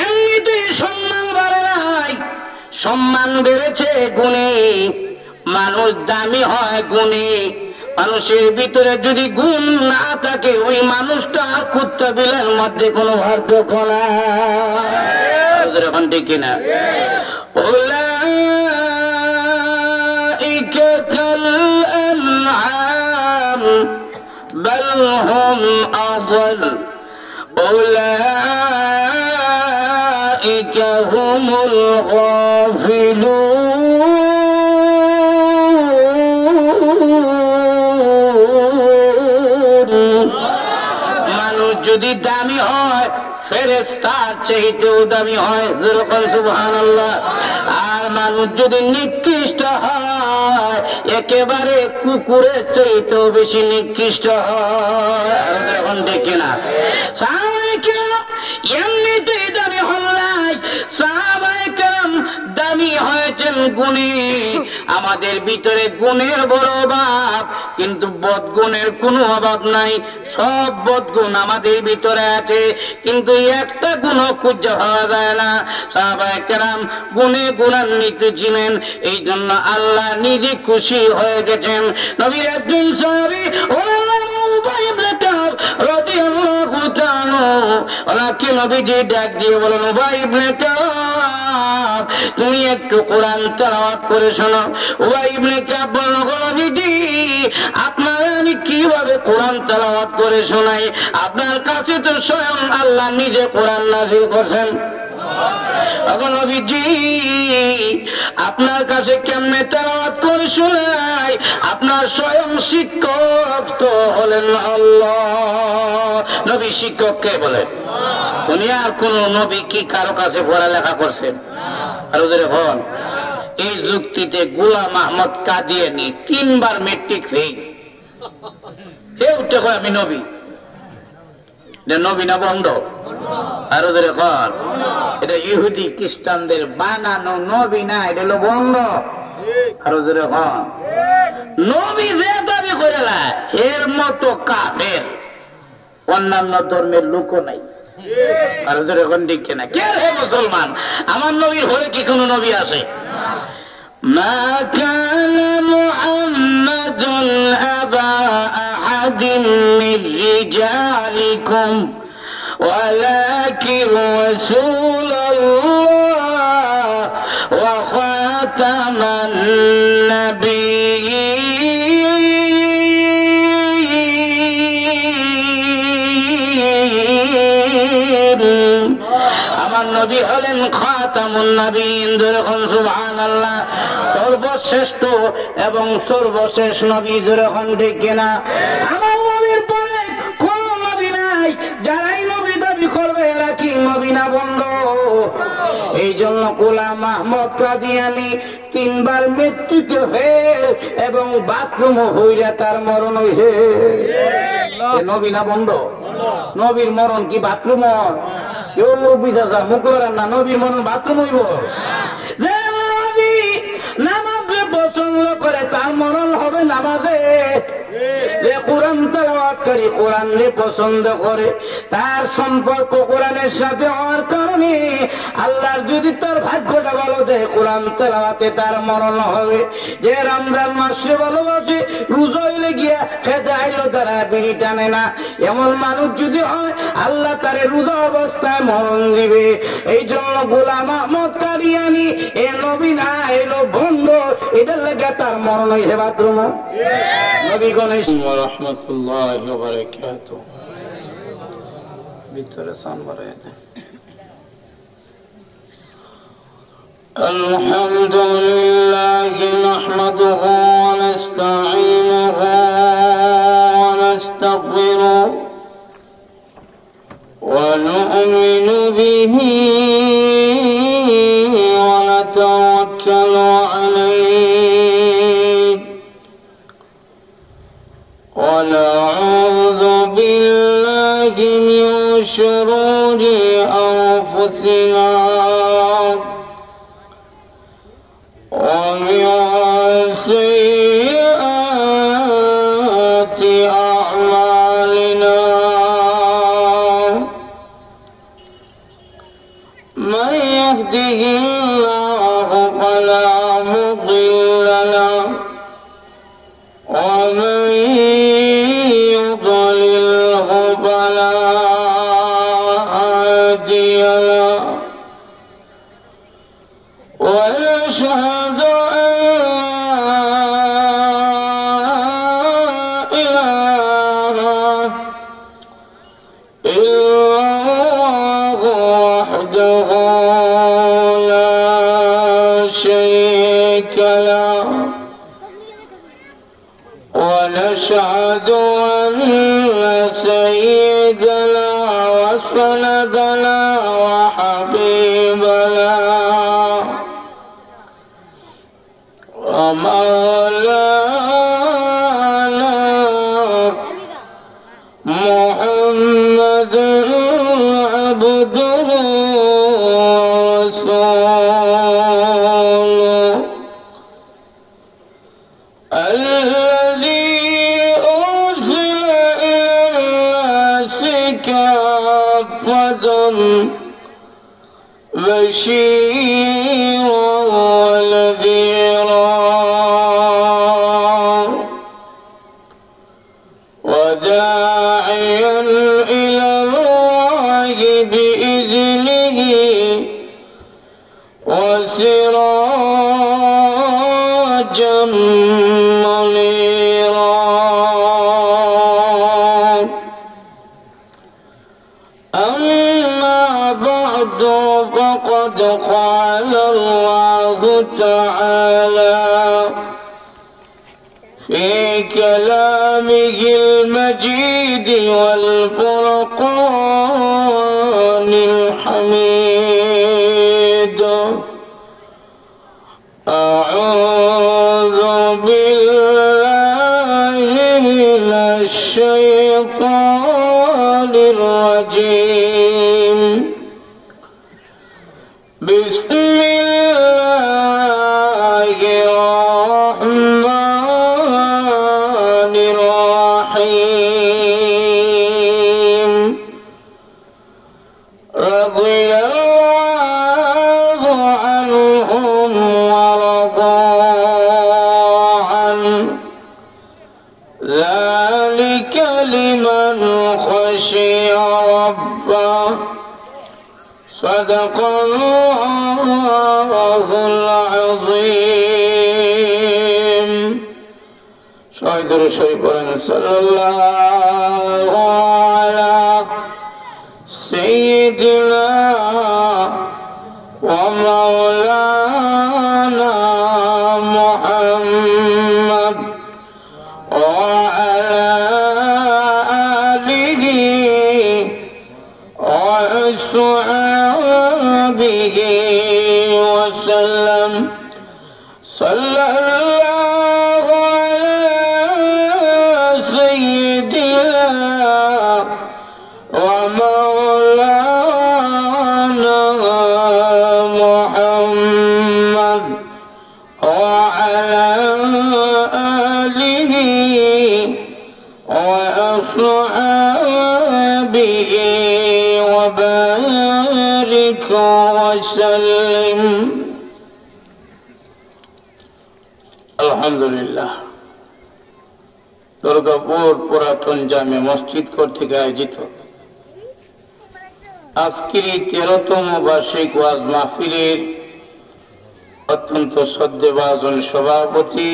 এমনিতেই সম্মান বাড়ে নাই, সম্মান বেড়েছে গুণে। মানুষ দামি হয় গুণে। মানুষের ভিতরে যদি গুণ না থাকে, ওই মানুষটা কুত্তা বিলের মধ্যে কোনো পার্থক্য না। এখন ঠিক কিনা? উলাইকা কাল আনআম বাল হুম আযাল উলাইকা হুমুল গাফিলুন। মানুষ যদি দামি হয়, ফেরেশতার চাইতেও দামি হয়, সুবহানাল্লাহ। আর মানুষ যদি নিকৃষ্ট হয়, একেবারে কুকুরের চাইতেও বেশি নিকৃষ্ট হয়। এখন দেখে না, এমনিতেই দামি হল্লাই, সাহাবায়ে কেরাম দামি হয়েছেন গুণে। আমাদের ভিতরে গুণের বড় অভাব, কিন্তু বদগুণের কোনো অভাব নাই। সব বদগুণ আমাদের ভিতরে আছে, কিন্তু একটা গুণও খুঁজে পাওয়া যায় না। সাহাবায়ে কেরাম গুণে গুণান্বিত ছিলেন, এই জন্য আল্লাহ নিজে খুশি হয়ে গেছেন। নবীর একজন সাহাবী উবাই ইবনে কাব রাদিয়াল্লাহু তাআলা, ওনাকে নবীজি ডাক দিয়ে বলেন, উবাই ইবনে কাব, তুমি একটু কোরআন তেলাওয়াত করে শোনো। উবাই ইবনে কাব বলল, নবীজি, আপনার আমি কিভাবে কোরআন তেলাওয়াত করে শোনাই? আপনার কাছে তো স্বয়ং আল্লাহ নিজে কোরআন নাযিল করছেন। নবীজি, আপনার কাছে কেমনে তেলাওয়াত করে শোনাই? আপনার স্বয়ং শিক্ষক তো হলেন আল্লাহ। নবী শিক্ষক কে বলেন? উনি আর কোন নবী কি কারো কাছে পড়ালেখা করছেন? আরো ধরে বল। এই যুক্তিতে গোলাম আহমদ কাদিয়ানী 3 বার মেট্রিক ফেল। কেউ উঠতে কয় আমি নবী। নবী না বন্ধ? আরো ধরে বল। এটা ইহুদি খ্রিস্টানদের বানানো নবী না, এটা হলো বন্ধ। আরো ধরে বল। নবী যে দাবি করে না, এর মতো কাফের অন্যান্য ধর্মের লোকও নাই। আর যখন দেখছে না, কে হে মুসলমান? আমার নবীর হয়ে কি কোন নবী আছে? মা কানা মুহাম্মাদুন আবা আহাদিন মির রিজালিকুম ওয়ালাকিন রাসূলুল্লাহ ওয়া খাতামান নাবিয়্যিন। আমার নবী হলেন খাতামুন নবীন। সুবহানাল্লাহ। সর্বশ্রেষ্ঠ এবং সর্বশেষ নবী। যখন দেখে না, আমার নবীর পরে কোন নবী নাই। যারাই নবী দাবি করবে এরা কি নবী না বন্ধ? এই জন্য গোলাম আহমদ কাদিয়ানী 3 বার মৃত্যুতে ফেল এবং বাথরুম হইয়া তার মরণ হইছে। নবী না বন্ধ? নবীর মরণ কি বাথরুম? কেউ নবী দাদা মুখ করেন না, নবীর মরণ বাথরুম হইব? যে নবী নামাজে পছন্দ করে তার মরণ হবে নামাজে। যে কোরআন তেলাওয়াতকারী কোরআন পছন্দ করে, তার সম্পর্ক কোরআনের সাথে হওয়ার কারণে আল্লাহর যদি তার ভাগ্যটা ভালো দেয়, কোরআন তেলাওয়াতে তার মরণ হবে। যে রমজান মাসে ভালোবাসে, রোজা হইলে গিয়া খেতে আইলো তারা বিড়ি টানে না, এমন মানুষ যদি হয়, আল্লাহ তার রোজা অবস্থায় মরণ দিবে। এই জন্য গোলাম আহমদ কাদিয়ানী এ নবী না, এলো বন্ধ। এটার লেগে তার মরণ হয়েছে বাথরুম। নবী গণেশ রাহমাতুল্লাহি ওয়া বারাকাতুহু। ভিতরে সামনে الحمد لله نحمده ونستعينه ونستغفره ونؤمن به ونتوكل عليه ونعوذ بالله من شرور أنفسنا ومن سيئات أعمالنا يهده الله فلا مضل له ومن يضلله فلا هادي له ونشهد أن لا إله إلا الله وحده لا شريك له ونشهد أن سيدنا وسندنا وحبيبنا ومولانا محمد عبده ورسوله الذي أرسل إلى الناس كافة بشيرا ونذيرا وداعيا إلى الله بإذنه وسراجا منيرا أما بعد فقد قال الله تعالى في كلامه المجيد والفرقان الحميد أعوذ بالله من الشيطان الرجيم بسم الله الرحمن الرحيم رضي الله عنهم ورضوا عنه ذلك لمن خشي ربه صدق الله العظيم شهيد الشريف صلى الله على سيدنا ومولانا محمد وعلى آله وأصحابه وسلم صلى الله على سيدنا ومولانا محمد وعلى آله وأصحابه وبارك وسلم আলহামদুলিল্লাহ দুর্গাপুর পুরাতন জামে মসজিদ কর্তৃক আয়োজিত আজকের 13তম বার্ষিক ওয়াজ মাহফিলের অত্যন্ত শ্রদ্ধেভাজন সভাপতি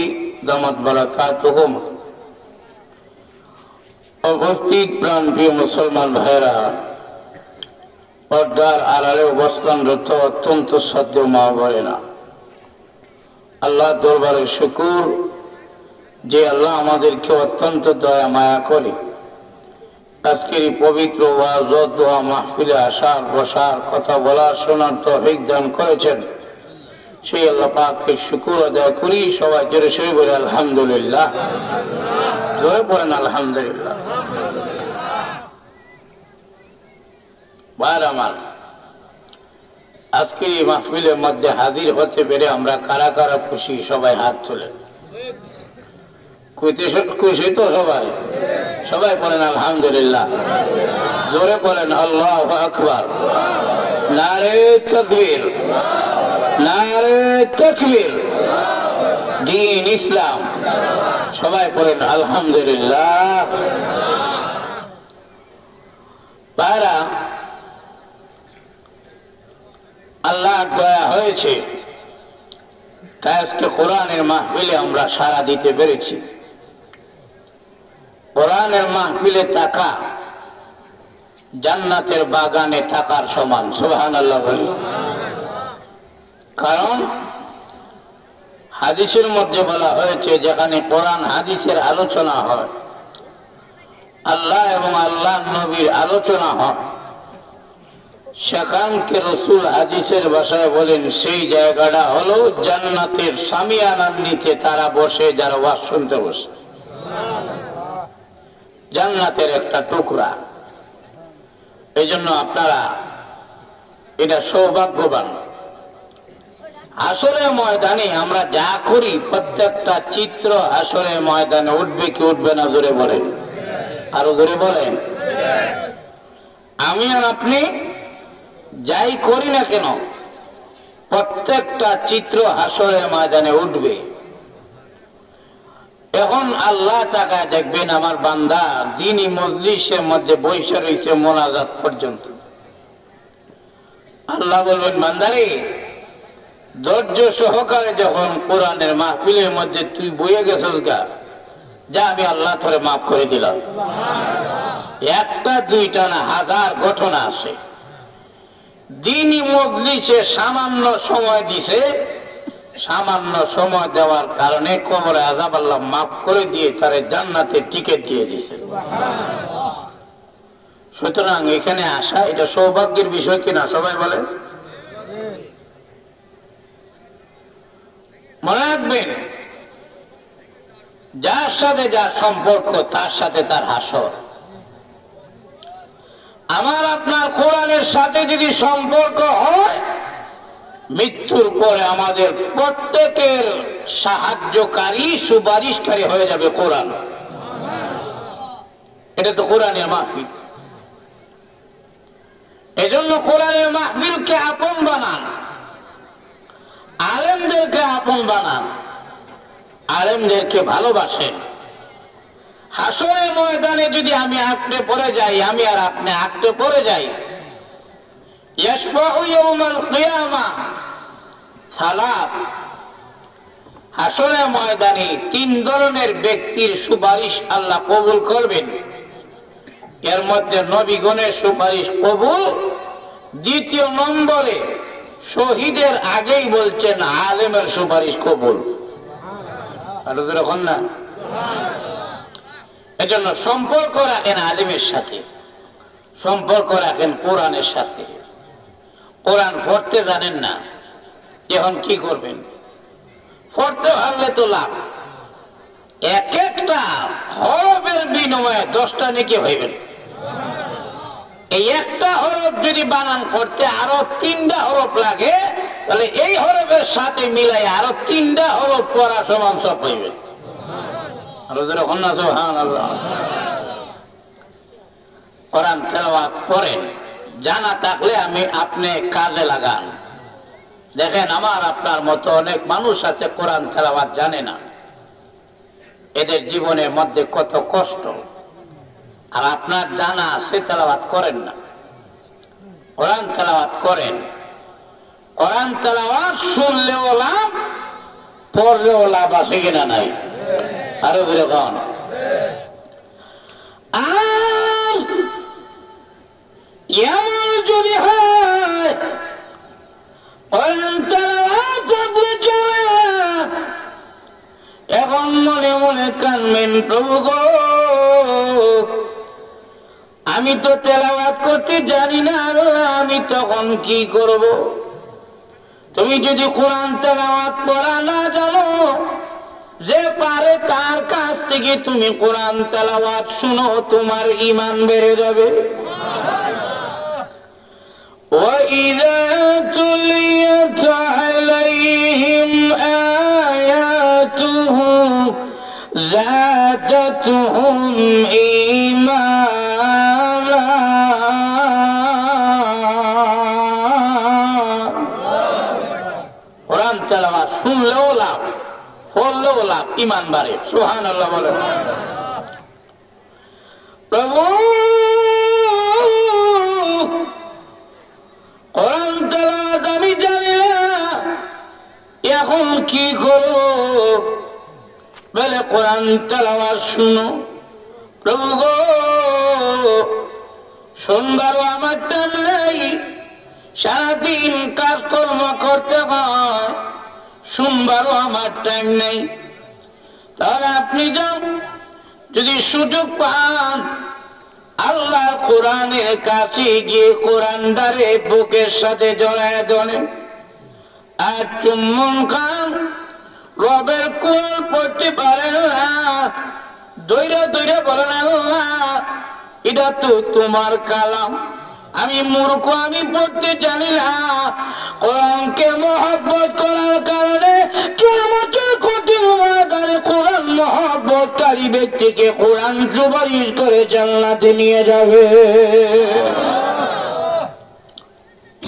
দামাত বারাকাতুহুম উপস্থিত প্রাণপ্রিয় মুসলমান ভাইরা পর্দার আড়ালে অবস্থানরত অত্যন্ত শ্রদ্ধেয় মা বোনেরা আল্লাহ দরবারে শুকর যে আল্লাহ আমাদেরকে অত্যন্ত দয়া মায়া করে আজকের এই পবিত্র ওয়াজ ও দোয়া মাহফিলে আসার বসার কথা বলার শোনার তৌফিক দান করেছেন সেই আল্লাহ পাককে শুকর আদায় করি সবাই জোরে সরে বলে আলহামদুলিল্লাহ জোরে বলেন আলহামদুলিল্লাহ ভাইরা আমার আজকে এই মাহফিলের মধ্যে হাজির হতে পেরে আমরা কারা কারা খুশি সবাই হাত তোলেন খুশি তো সবাই সবাই বলেন আলহামদুলিল্লাহ জোরে বলেন আল্লাহু আকবার নারে তাকবীর, নারে তাকবীর। দ্বীন ইসলাম, সবাই পড়েন আলহামদুলিল্লাহ। ভাইরা, আল্লাহ দয়া হয়েছে তাই আজকে কোরআনের মাহফিলে আমরা সাড়া দিতে পেরেছি। কোরআনের মাহফিলে থাকা জান্নাতের বাগানে থাকার সমান, সুবহানাল্লাহ বলি। কারণ হাদিসের মধ্যে বলা হয়েছে যেখানে কোরআন হাদিসের আলোচনা হয়, আল্লাহ এবং আল্লাহ নবীর আলোচনা হয়, সেখানকে রাসূল হাদিসের ভাষায় বলেন সেই জায়গাটা হলো জান্নাতের সামিয়ানার নিচে তারা বসে, যারা ওয়াজ শুনতে বসে। জান্নাতের একটা টুকরা। এই জন্য আপনারা এটা সৌভাগ্যবান। আসরের ময়দানে আমরা যা করি প্রত্যেকটা চিত্র আসরের ময়দানে উঠবে কি উঠবে না, জোরে বলেন, আরো জোরে বলেন। আমি আর আপনি যাই করি না কেন প্রত্যেকটা চিত্র হাসরের ময়দানে উঠবে। এখন আল্লাহ তাআলা দেখবেন আমার বান্দা দ্বীনি মজলিসের মধ্যে বসে রয়েছে মোনাজাত পর্যন্ত। আল্লাহ বলবেন, বান্দারে ধৈর্য সহকারে যখন কোরআনের মাহফিলের মধ্যে তুই বইয়ে গেছিস গা, যা আমি আল্লাহ তোরে মাফ করে দিলাম। একটা দুইটা না, হাজার ঘটনা আছে। দ্বীনি মজলিসে সামান্য সময় দিছে, সামান্য সময় দেওয়ার কারণে কবরে আযাব আল্লাহ মাফ করে দিয়ে তারে জান্নাতে টিকিট দিয়ে দিয়েছে। সুতরাং এখানে আসা এটা সৌভাগ্যের বিষয় কিনা, সবাই বলে। মনে রাখবেন, যার সাথে যার সম্পর্ক তার সাথে তার হাসর। আমার আপনার কোরআনের সাথে যদি সম্পর্ক হয়, মৃত্যুর পরে আমাদের প্রত্যেকের সাহায্যকারী সুপারিশকারী হয়ে যাবে কোরআন। এটা তো কোরআনের মাহফিল। এজন্য কোরআনের মাহফিলকে আপন বানান, আলেমদেরকে আপন বানান, আলেমদেরকে ভালোবাসেন। হাসরের ময়দানে যদি আমি আঁকড়ে পড়ে যাই, আমি আর আপনি আঁকড়ে পড়ে যাই, ইয়াশফাউ ইয়াউমাল কিয়ামাহ সালাত, হাসরের ময়দানে তিন ধরনের ব্যক্তির সুপারিশ আল্লাহ কবুল করবেন। এর মধ্যে নবীগণের সুপারিশ কবুল, দ্বিতীয় নম্বরে শহীদের আগেই বলছেন আলেমের সুপারিশ কবুল। আরো যখন না, এজন্য সম্পর্ক রাখেন আলেমের সাথে, সম্পর্ক রাখেন কোরআনের সাথে। কোরআন পড়তে জানেন না, এখন কি করবেন? পড়তে পারলে তো লাভ। এক একটা হরফের বিনিময়ে 10টা নেকি হইবেন। এই একটা হরফ যদি বানান করতে আরো 3টা হরফ লাগে, তাহলে এই হরফের সাথে মিলাই আরো 3টা হরফ পড়া সমান সব হইবে। কোরআন তেলাওয়াত করেন, জানা থাকলে আপনি কাজে লাগান। দেখেন, আমার আপনার মতো অনেক মানুষ আছে কোরআন তেলাওয়াত জানে না। এদের জীবনের মধ্যে কত কষ্ট, আর আপনার জানা আছে তেলাওয়াত করেন না। কোরআন তেলাওয়াত করেন। কোরআন তেলাওয়াত শুনলেও লাভ, পড়লেও লাভ আছে কিনা নাই? আরো বেরোন। আর এমন যদি হয় কোরআন তেলাওয়াত আপনি চলে, এখন মনে মনে কানবেন, প্রভু গো, আমি তো তেলাওয়াত করতে জানি না, আমি তখন কি করব? তুমি যদি কোরআন তেলাওয়াত করা না জানো, যে পারে তার কাছ থেকে তুমি কোরআন তেলাওয়াত শুনো, তোমার ঈমান বেড়ে যাবে। وَإِذَا تُلِيَتْ عَلَيْهِمْ آيَاتُهُ زَادَتْهُمْ إِيمَانًا শুনলেও লাভ, পড়লেও লাভ, ইমান বাড়ে। সুবহানাল্লাহ বলে। প্রভু কোরআন তেলাওয়াত আমি জানি না, এখন কি করব? বলে কোরআন তেলাওয়াত শুনো। প্রভু গো, শুনবারও আমার টাইম নেই, সারাদিন কাজকর্ম করতে হয়, শুনবারও আমার টাইম নেই। তাহলে আপনি যান, যদি সুযোগ পান আল্লাহ কোরআনের কাছে গিয়ে কোরআনদারে বুকের সাথে জড়ায় ধরেন আর চুম্বন খান। রবের কোরআন পড়তে পারেন না, দৈরা দৈরা বলেন আল্লাহ এটা তো তোমার কালাম, আমি মূর্খ, আমি পড়তে জানি না। কোরআনকে মহব্বত করার কারণে কিয়ামতের কঠিন ময়দানে কোরআন মহব্বতকারী ব্যক্তিকে কোরআন সুপারিশ করে জান্নাতে নিয়ে যাবে।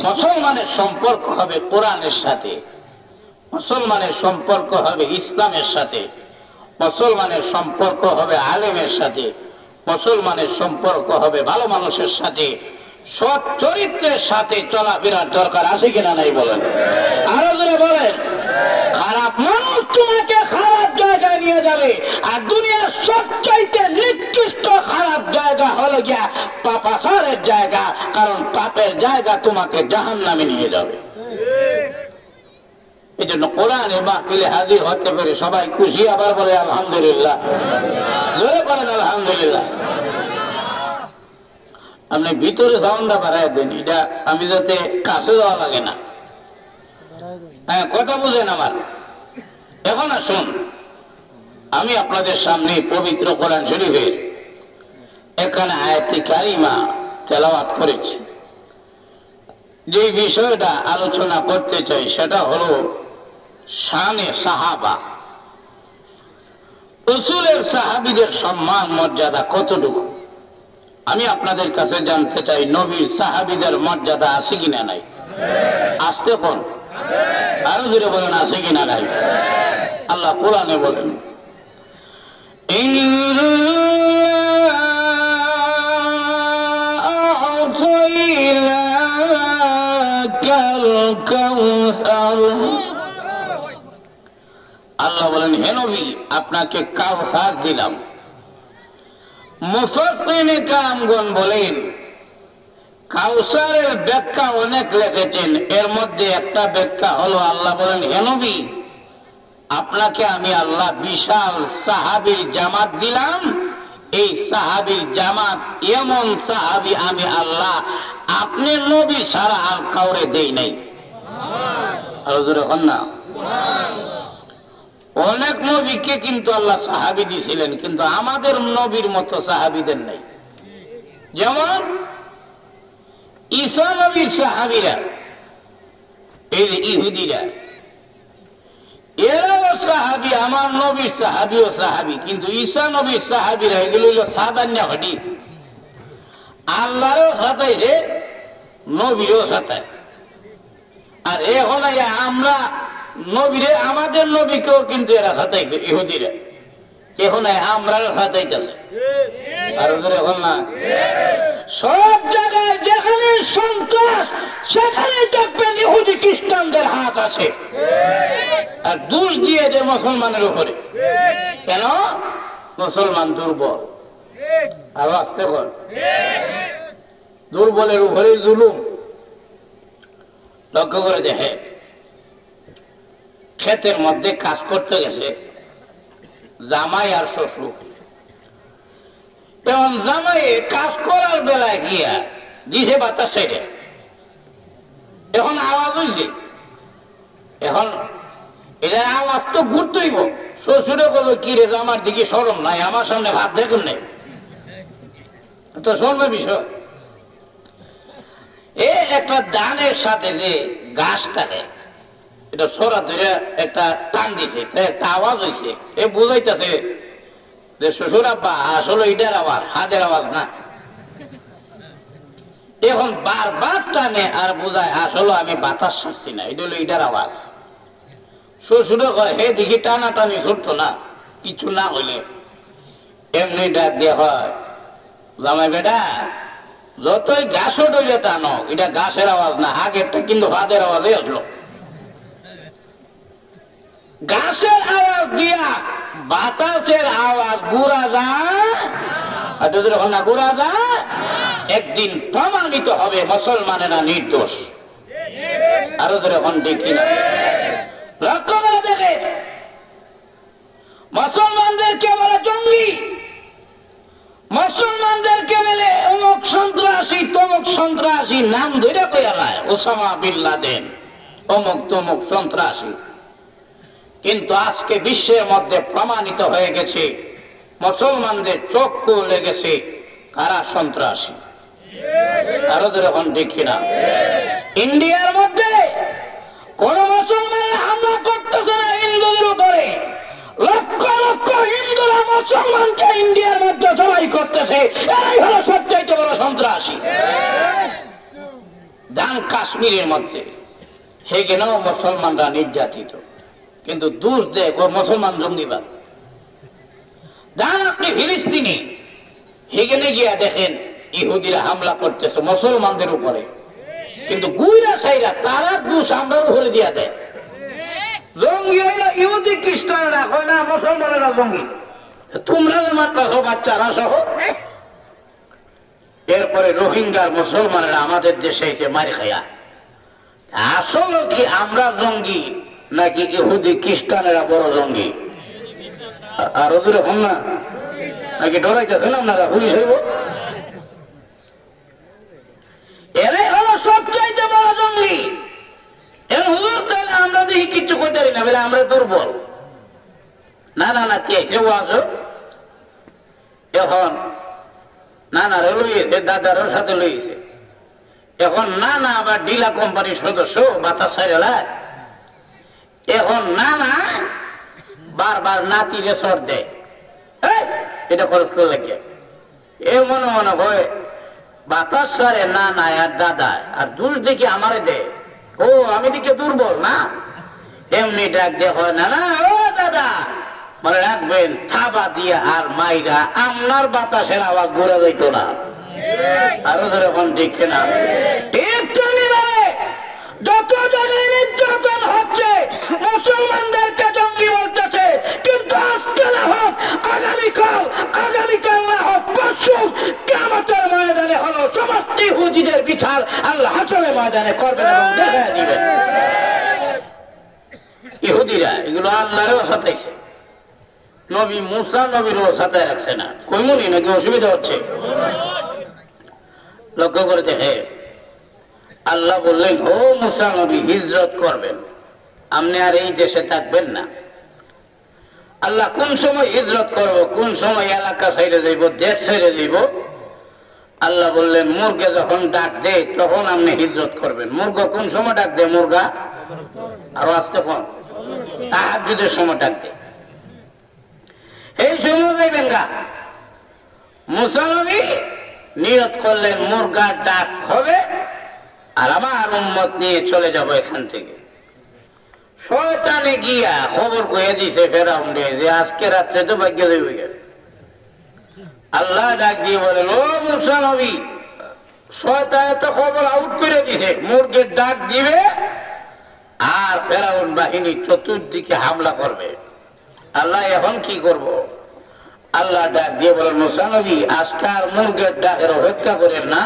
মুসলমানের সম্পর্ক হবে কোরআনের সাথে, মুসলমানের সম্পর্ক হবে ইসলামের সাথে, মুসলমানের সম্পর্ক হবে আলেমের সাথে, মুসলমানের সম্পর্ক হবে ভালো মানুষের সাথে, সৎ চরিত্রের সাথে চলাফেরার দরকার আছে কিনা নাই বলেন? আরো জোরে বলেন। খারাপ মানুষ তোমাকে খারাপ জায়গায় নিয়ে যাবে, আর দুনিয়ার সবচাইতে নিকৃষ্ট খারাপ জায়গা হলো গিয়া পাপাচারের জায়গা, কারণ পাপের জায়গা তোমাকে জাহান্নামে নিয়ে যাবে। এই জন্য কোরআনের মাহফিলে হাজির হতে পেরে সবাই খুশি, আবার বলে আলহামদুলিল্লাহ, জোরে বলেন আলহামদুলিল্লাহ। আপনি ভিতরে সাউন্ডটা বাড়াই দেন, এটা আমি যাতে কাছে যাওয়া লাগে না। হ্যাঁ, কথা বুঝেন আমার। এখন আসুন, আমি আপনাদের সামনে পবিত্র কোরআন শরীফের এখানে আয়াতে কারিমা তেলাওয়াত করেছি। যে বিষয়টা আলোচনা করতে চাই সেটা হলো শানে সাহাবা। রাসূলের সাহাবীদের সম্মান মর্যাদা কতটুকু আমি আপনাদের কাছে জানতে চাই। নবীর সাহাবীদের মর্যাদা আছে কিনা নাই? আসতে কোন আরো জোরে বলেন, আছে কিনা নাই? আল্লাহ কোরআনে বলেন, আল্লাহ বলেন, হে নবী আপনাকে কাউসার দিলাম। মুফাসসিরিনে কেরামগণ বলেন কাউসারের ব্যাখ্যা অনেক লিখেছেন, এর মধ্যে একটা ব্যাখ্যা হলো আল্লাহ বলেন, হে নবী আপনাকে আমি আল্লাহ বিশাল সাহাবীর জামাত দিলাম। এই সাহাবীর জামাত এমন সাহাবী আমি আল্লাহ আপনি নবী ছাড়া আর কাউরে দেই নাই। না, অনেক নবীকে কিন্তু আল্লাহ সাহাবী দিয়েছিলেন, কিন্তু আমাদের নবীর মতো সাহাবীদের নাই। যেমন ঈসা নবীর সাহাবীরা, এই যে ইহুদিরা, এরাও সাহাবী, আমার নবীর সাহাবীও সাহাবী, কিন্তু ঈসা নবীর সাহাবীরা এগুলো হইল সাধারণ ঘটি। আল্লাহরও সাথে রে, নবীরও সাথে। আর এখন আমরা নবীরে, আমাদের নবীকেও কিন্তু এরা সাথে ইহুদিরা, এখন আমরা সাথেইতেছে। আর এখন না, সব জায়গায় যেখানে সন্ত্রাস সেখানে দেখবেন ইহুদি খ্রিস্টানদের হাত আছে। আর দোষ দিয়ে যে মুসলমানের উপরে, কেন? মুসলমান দুর্বল। আর আসতে কর, দুর্বলের উপরে জুলুম। লক্ষ্য করে দেখে, ক্ষেতের মধ্যে কাজ করতে গেছে জামাই আর শ্বশুর। তখন জামাই কাজ করার বেলায় গিয়া দিছে বাতাস সাইডে, এখন আওয়াজ হয়েছে, এখন এদের আওয়াজ তো ঘুরতেইব। শ্বশুরে বলবো, কি রে আমার দিকে শরম নাই, আমার সামনে ভাত দেখুন নাই, তো শোনবে বিষয়। একটা ধানের সাথে যে গাছ থাকে, এটা সরা ধরে একটা টান দিছে, একটা আওয়াজ হয়েছে, এ বুঝাইতেছে যে শ্বশুর আব্বা আসলে এটার আওয়াজ, হাতের আওয়াজ না। এখন বারবার টানে আর বুঝায় আসলে আমি বাতাস ছাড়ছি না, এটা হলো এটার আওয়াজ। শ্বশুরে কয় হে দিকে টানা টানি ছুটতো না, কিছু না হইলে এমনি ডাক দিয়ে হয়, জামাই বেটা যতই ঘাসও ডইলে টানো, এটা ঘাসের আওয়াজ না, আগেরটা কিন্তু ভাতের আওয়াজে আসলো। ঘাসের আওয়াজ দিয়া বাতাসের আওয়াজ গুড়া যায়, না গুড়া যায়, একদিন প্রমাণিত হবে মুসলমানেরা নির্দোষ। আরো যখন দেখি না লক্ষ্য করে দেখে, মুসলমানদেরকে বলে জঙ্গি, মুসলমানদেরকে বলে অমুক সন্ত্রাসী তমুক সন্ত্রাসী, নাম ধরে কইয়ালায় ওসামা বিন লাদেন অমুক তমুক সন্ত্রাসী। কিন্তু আজকে বিশ্বের মধ্যে প্রমাণিত হয়ে গেছে, মুসলমানদের চক্ষু লেগেছে কারা সন্ত্রাসী। আরো যখন দেখি না ইন্ডিয়ার মধ্যে কোন মুসলমান হামলা করতেছে না হিন্দুদের উপরে, লক্ষ লক্ষ হিন্দুরা মুসলমানকে ইন্ডিয়ার মধ্যে জবাই করতেছে, এরাই হলো সবচাইতে বড় সন্ত্রাসী। দান কাশ্মীরের মধ্যে সেখানেও মুসলমানরা নির্যাতিত, কিন্তু দোষ দেয় মুসলমান জঙ্গিবাদ। দান আপনি ফিলিস্তিনি, সেখানে গিয়া দেখেন ইহুদিরা হামলা করতেছে মুসলমানদের উপরে, কিন্তু গুইরা সাইরা তারা দোষ আমরা উপরে দিয়া দেয়। জঙ্গি হইল ইহুদি খ্রিস্টানরা, হয় না মুসলমানেরা জঙ্গি। তোমরা মারতেছ বাচ্চারা সহ। এরপরে রোহিঙ্গার মুসলমানেরা আমাদের দেশে এসে মারি খায়া। আসলে কি আমরা জঙ্গি নাকি ইহুদি খ্রিস্টানেরা বড় জঙ্গি? আর ওদের হন না নাকি ডরাইতেছেন আপনারা? পুলিশ হইব, এরাই হলো সবচাইতে বড় জঙ্গি। আমরা দেখি কিচ্ছু করতে পারি না, বলে আমরা দুর্বল। না না না কেউ আছো এখন নানারে লইয়েছে, দাদারও সাথে লইয়েছে। এখন নানা আবার ডিলা কোম্পানির সদস্য বাতাস ছাড়ালায়। এখন নানা বারবার নাতিরে সর দেয়, এটা খরচ করে লাগে। এ মনে মনে হয় বাতাস সারে না না আর দাদা, আর দোষ দেখি আমারে দেয়। ও আমি দিকে দুর্বল না, এমনি ডাক দিয়ে হয় না না ও দাদা মানে রাখবেন থাবা দিয়া আর মাইরা আপনার বাতাসের আওয়াজ ঘুরে যাইতো না। আরো যেরকম দেখছে না যত জায়গায় নির্যাতন হচ্ছে মুসলমানদেরকে জঙ্গি বলতেছে, কিন্তু আজকে না হোক আগামীকাল না হোক পরশু কিয়ামতের ময়দানে হলো সমস্ত ইহুদিদের বিচার আল্লাহ হাসরের ময়দানে করবেন এবং দেখা দিবেন। ইহুদিরা এগুলো আল্লাহরও সাথেছে, নবী মুসা নবীরও সাথে রাখছে না। কইমনি নাকি অসুবিধা হচ্ছে? লক্ষ্য করে দেখে আল্লাহ বললেন ও মুসা নবী হিজরত করবেন, আপনি আর এই দেশে থাকবেন না। আল্লাহ কোন সময় হিজরত করব, কোন সময় এলাকা ছেড়ে যাইব, দেশ ছেড়ে যাইব, আল্লাহ বললেন মুরগে যখন ডাক দেয় তখন আপনি হিজরত করবেন। মুরগা কোন সময় ডাক দেয়? মুরগা আরো আসতে কোন তাহাজ্জুদের সময় ডাক দেয়, এই সময় যাইবেন গা। মুসা নবী নিয়ত করলেন মুরগার ডাক হবে আর আমার উম্মত নিয়ে চলে যাব এখান থেকে। শয়তানে গিয়া খবর কয়ে দিছে ফেরাউনকে যে আজকে রাত্রে তো ভাগ্য যাইবে। আল্লাহ ডাক দিয়ে বলেন ও মুসা নবী, শয়তানে তো খবর আউট করে দিছে, মুরগির ডাক দিবে আর ফেরাউন বাহিনী চতুর্দিকে হামলা করবে। আল্লাহ এখন কি করব? আল্লাহ ডাক দিয়ে বলেন মুসা নবী আজকে আর মুরগের ডাকের অপেক্ষা করেন না,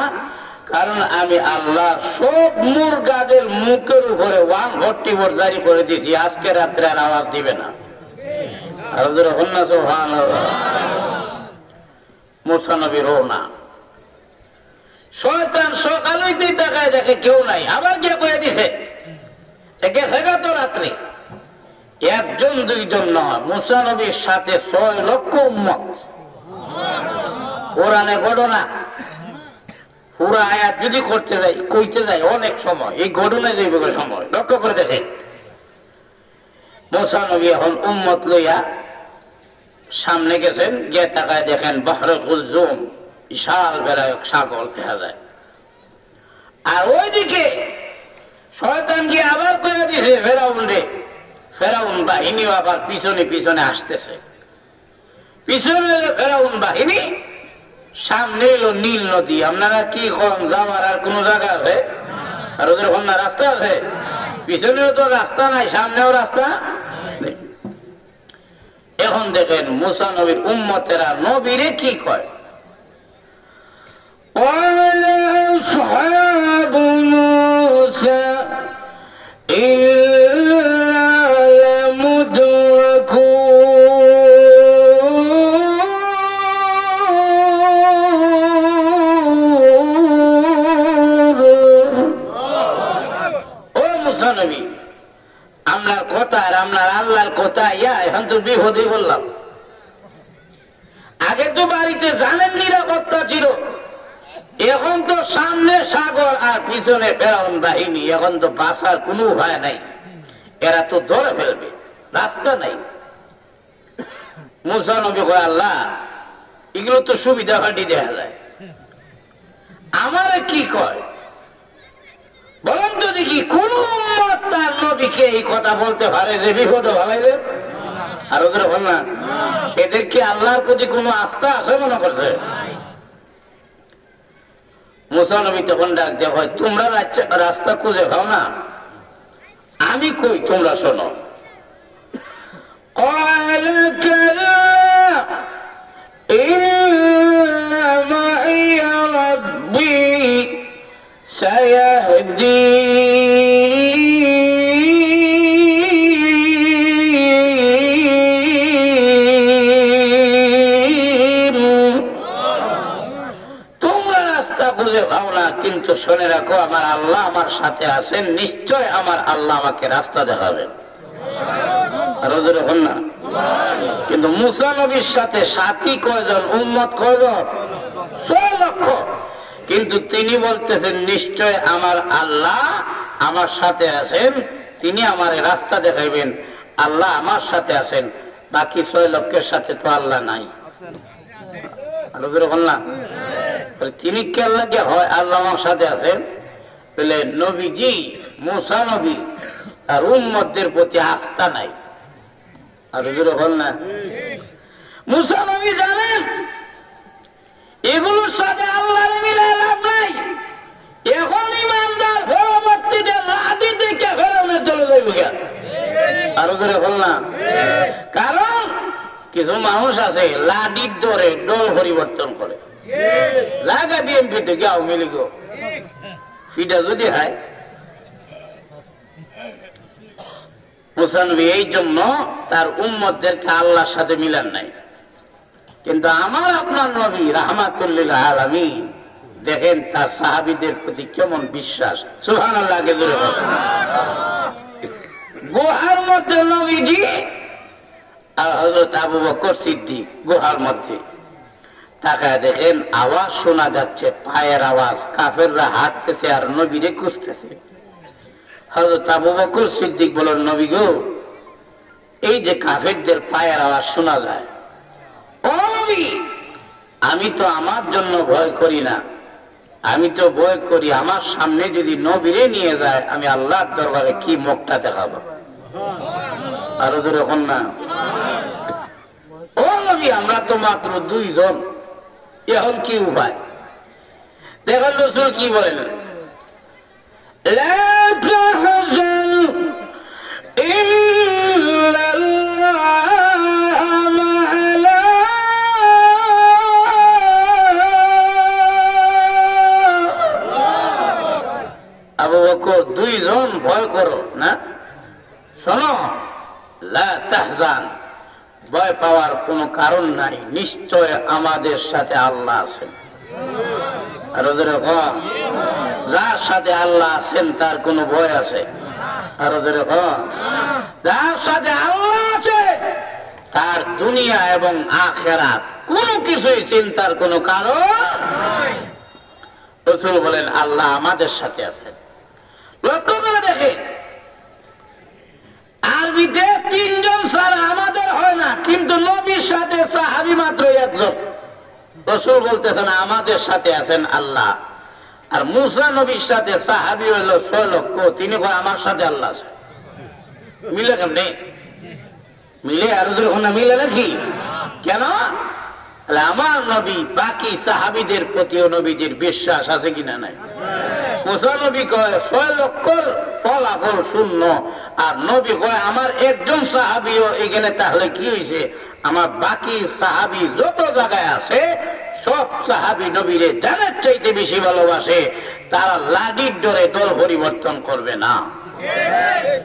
কারণ আমি আল্লাহ সব মুরগাদের মুখের উপরে 144 জারি করে দিয়েছি, আজকে রাত্রে আর আওয়াজ দিবে না। আর মুসা নবী রওনা। শয়তান সকালেই তাকায় দেখে কেউ নাই, আবার গিয়ে করে দিছে গেছে তো রাত্রে। একজন দুইজন নয়, মুসা নবীর সাথে 6 লক্ষ উম্মত। কোরআনে ঘটনা পুরো আয়াত যদি করতে যাই কইতে যাই অনেক সময়, এই ঘটনায় যাইব সময়। লক্ষ্য করে দেখেন মুসা নবী এখন উম্মত লইয়া সামনে গেছেন, গিয়ে তাকায় দেখেন বাহরে কুলজুম, বিশাল বেলায়ক সাগর দেখা যায়। আর ওইদিকে শয়তান গিয়ে আবার করে দিছে ফেরাউন রে ফেরাউন বাহিনী আবার পিছনে পিছনে আসতেছে। পিছনে এলো ফেরাউন বাহিনী, সামনে এলো নীল নদী। আপনারা কি কম, যাওয়ার আর কোন জায়গা আছে? আর ওদের ওখানে রাস্তা আছে? পিছনেও তো রাস্তা নাই, সামনেও রাস্তা নেই। এখন দেখেন মুসা নবীর উম্মতেরা নবীরে কি কয়, আপনার কথা আর আপনার আল্লাহর কথা এখন তো বিপদে বললাম। আগে তো বাড়িতে জানেন নিরাপত্তা ছিল, এখন তো সামনে সাগর আর পিছনে ফেরাউন বাহিনী, এখন তো বাঁচার কোনো উপায় নাই, এরা তো ধরে ফেলবে, রাস্তা নাই। মুসা নবী কয়, আল্লাহ এগুলো তো সুবিধা ঘাটি দেখা যায়, আমারে কি কয় বলেন তো দেখি, কোন উম্মত তার নবীকে এই কথা বলতে পারে যে বিপদ ভাবাইবে? আর ওদের বল না, এদের কি আল্লাহর প্রতি কোনো আস্থা আছে মনে করছে? মুসা নবী তখন ডাক দেওয়া হয়, তোমরা রাস্তা খুঁজে পাও না, আমি কই তোমরা শোনো। কিন্তু শুনে রাখো, আমার আল্লাহ আমার সাথে আছেন, নিশ্চয় আমার আল্লাহ আমাকে রাস্তা দেখাবেন। না, কিন্তু মুসা নবীর সাথে সাথী কয়জন, উম্মত কয়জন? 6 লক্ষ। কিন্তু তিনি বলতেছেন নিশ্চয় আমার আল্লাহ আমার সাথে আছেন, তিনি আমার রাস্তা দেখাইবেন, আল্লাহ আমার সাথে আছেন। বাকি 6 লক্ষের সাথে তো আল্লাহ নাই। না, তিনি কে আল্লাহ কে হয়? আল্লাহ আমার সাথে আছেন বলে নবীজি মুসা নবী আর উম্মতদের প্রতি আস্থা নাই। আর না, মুসা নবী জানেন এগুলোর সাথে আল্লাহ মিলায় লাভ নাই। এখন ইমানদার পরবর্তীতে লাঠি দেখে ফেরাউনের চলে যাইব। আর না, কারণ কিছু মানুষ আছে লাঠির দরে দল পরিবর্তন করে, লাগা বিএনপিতে গাও মিলি গো পিঠা যদি হয়। মুসা নবী এই জন্য তার উম্মতদেরকে আল্লাহর সাথে মিলান নাই। কিন্তু আমার আপনার নবী রাহমাতুল্লিল আলামিন, দেখেন তার সাহাবীদের প্রতি কেমন বিশ্বাস। সুবহানাল্লাহ। গুহার মধ্যে নবীজি আর হযরত আবু বকর সিদ্দিক গুহার মধ্যে তাকায় দেখেন আওয়াজ শোনা যাচ্ছে, পায়ের আওয়াজ, কাফেররা হাঁটতেছে আর নবীরে খুঁজতেছে। হযরত আবু বকর সিদ্দিক বলেন, নবী গো, এই যে কাফেরদের পায়ের আওয়াজ শোনা যায়, ও নবী, আমি তো আমার জন্য ভয় করি না, আমি তো ভয় করি আমার সামনে যদি নবীরে নিয়ে যায় আমি আল্লাহর দরবারে কি মুখটা দেখাবো। আর ওদের এখন না, ও নবী, আমরা তো মাত্র 2 জন, এখন কি উপায়? দেখেন রাসূল কি বলেন, লা তাহজান ইল্লাল্লাহ মা'ানা। আবু বকর, 2 জন ভয় করো না, শোনো, লা তাহজান, ভয় পাওয়ার কোন কারণ নাই, নিশ্চয় আমাদের সাথে আল্লাহ আছেন। আর ওদের যার সাথে আল্লাহ আছেন তার কোন ভয় আছে? আর ওদের যার সাথে আল্লাহ আছে তার দুনিয়া এবং আখিরাত কোন কিছুই চিন্তার কোন কারণ। রাসূল বলেন আল্লাহ আমাদের সাথে আছেন। লক্ষ্য করে দেখেন, আরবিতে 3 জন ছাড়া আমাদের হয় না, কিন্তু নবীর সাথে সাহাবী মাত্র 1 জন। রাসূল বলতেছেন আমাদের সাথে আছেন আল্লাহ, আর মুসা নবীর সাথে সাহাবী হইল 6 লক্ষ, তিনি বলেন আমার সাথে আল্লাহ আছে। মিলে কেমনে? মিলে আরো যখন মিলে নাকি? কেন? আমার নবী বাকি সাহাবীদের প্রতিও নবীজির বিশ্বাস আছে কিনা নাই? নবী কয় 6 লক্ষ ফলাফল শূন্য, আর নবী কয় আমার একজন সাহাবীও এখানে, তাহলে কি হয়েছে? আমার বাকি সাহাবী যত জায়গায় আছে সব সাহাবী নবীরে জানের চাইতে বেশি ভালোবাসে, তারা লাঠির ডরে দল পরিবর্তন করবে না।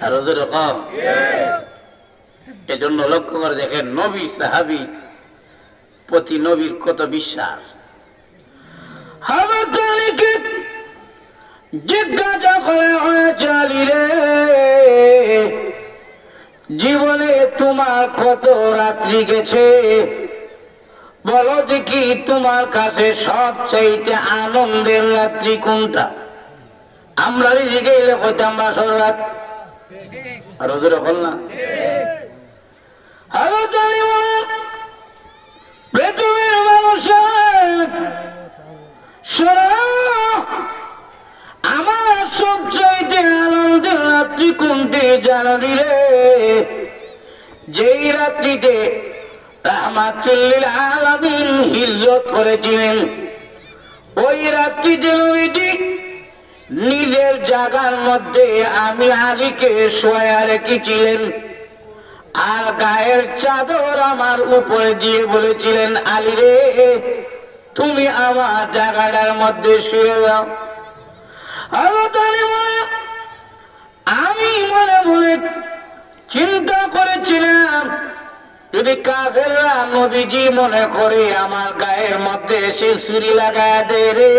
আর ওরকম এজন্য লক্ষ্য করে দেখেন নবী সাহাবী প্রতি নবীর কত বিশ্বাস। জিজ্ঞাসা করে হয়েছে রে জীবনে তোমার কত রাত্রি গেছে, বলো দেখি তোমার কাছে সবচাইতে আনন্দের রাত্রি কোনটা? আমরা নিজেকে এলে কইতাম বাসর রাত, আর ওদের হল না। পৃথিবীর মানুষের আমার সবচাইতে আনন্দের রাত্রি কোনটি জানি রে? যেই রাত্রিতে রাহমাতুল আলামিন হিজরত করেছিলেন, ওই রাত্রিতে নবীজি নিজের জায়গার মধ্যে আমি আলীকে শোয়া রেখেছিলেন, আর গায়ের চাদর আমার উপরে দিয়ে বলেছিলেন আলী রে তুমি আমার জায়গাটার মধ্যে শুয়ে যাও। আমি মনে মনে চিন্তা করেছিলাম যদি কাফেররা নবীজি মনে করে আমার গায়ের মধ্যে এসে ছুরি লাগায় দেয় রে,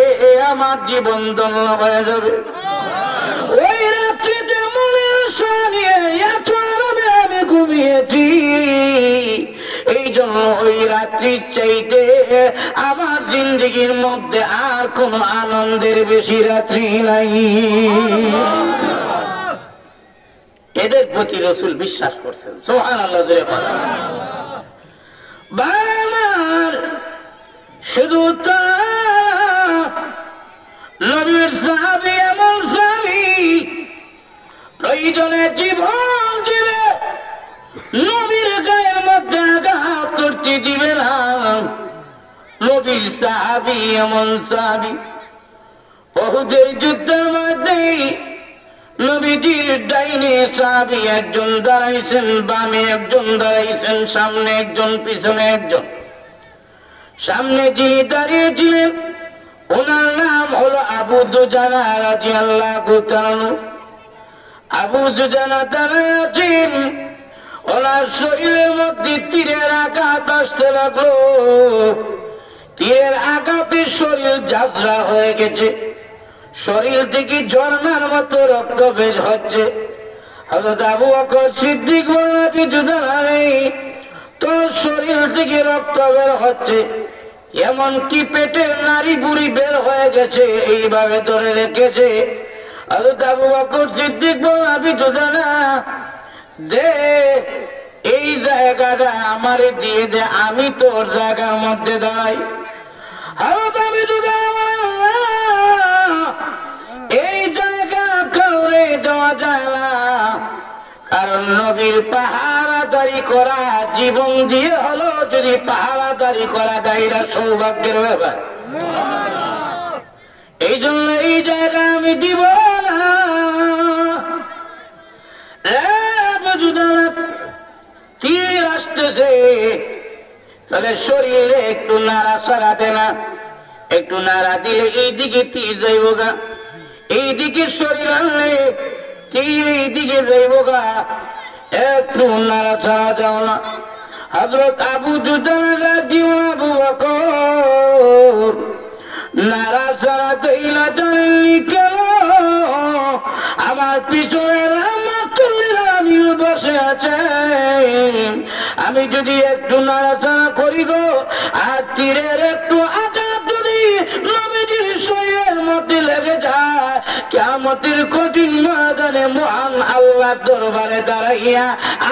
আমার জীবন ধন্য হয়ে যাবে। ওই রাত্রিতে মনের সঙ্গে এত আরামে আমি ঘুমিয়েছি, এই জন্য ওই রাত্রির চাইতে আমার জিন্দগির মধ্যে আর কোন আনন্দের বেশি রাত্রি নাই। এদের প্রতি রাসূল বিশ্বাস করছেন। সুবহানাল্লাহ। শুধু তা নবীর সাহাবী এমন সাহাবী প্রয়োজনে জীবন দিবে, নবীর গায়ের মধ্যে আঘাত করতে দিবে না। নবীর সাহাবী এমন সাহাবী উহুদের যুদ্ধের মধ্যে নবীজির ডাইনে সাহাবী একজন দাঁড়াইছেন, বামে একজন দাঁড়াইছেন, সামনে একজন পিছনে একজন। সামনে যিনি দাঁড়িয়েছিলেন ওনার নাম হলো আবু দুজানা রাদিয়াল্লাহু তাআলা। আবু দুজানা দাঁড়ায় আছেন, ওনার শরীরের মধ্যে তীরের আঘাত আসতে লাগলো। তীরের আঘাতে শরীর ঝাঁঝরা হয়ে গেছে, শরীর থেকে ঝর্ণার মতো রক্ত বের হচ্ছে। হযরত আবু বকর সিদ্দিক বললেন দুজানা রে তোর শরীর থেকে রক্ত বের হচ্ছে, এমনকি পেটের নাড়ি বুড়ি বের হয়ে গেছে, এইভাবে ধরে রেখেছে। হযরত আবু বকর সিদ্দিক বললেন আমি দুজানা দে এই জায়গাটা আমারে দিয়ে দে, আমি তোর জায়গার মধ্যে দাঁড়াই। হযরত আমি দুজানা এই জায়গা কাউরে দেওয়া যায় না, কারণ নবীর পাহারাদারি করা জীবন দিয়ে হলো, যদি পাহারাদারি করা গাইরা সৌভাগ্যের ব্যাপার। এই জন্য এই জায়গা আমি দিব না। তীর আসতেছে, তাহলে শরীরে একটু নাড়া ছাড়া দে না, একটু নাড়া দিলে এইদিকে তীর যাইব গা, এইদিকে শরীর আনলে তীর এইদিকে যাইব গা, একটু নাড়া ছাড়া যাও না। হযরত আবু দুজানা রাদিয়াল্লাহু আবু বকর নাড়া ছাড়া দেইলা জানলি কেন? আমার পিছনে রাহমাতুল আলামিন বসে আছেন, আমি যদি একটু নাড়া ছাড়া করি গো, আর তীরের একটু আঘাত যদি নবীজির শরীরের মধ্যে লেগে যায়, কিয়ামতের কঠিন ময়দানে মহান আল্লাহর দরবারে দাঁড়াইয়া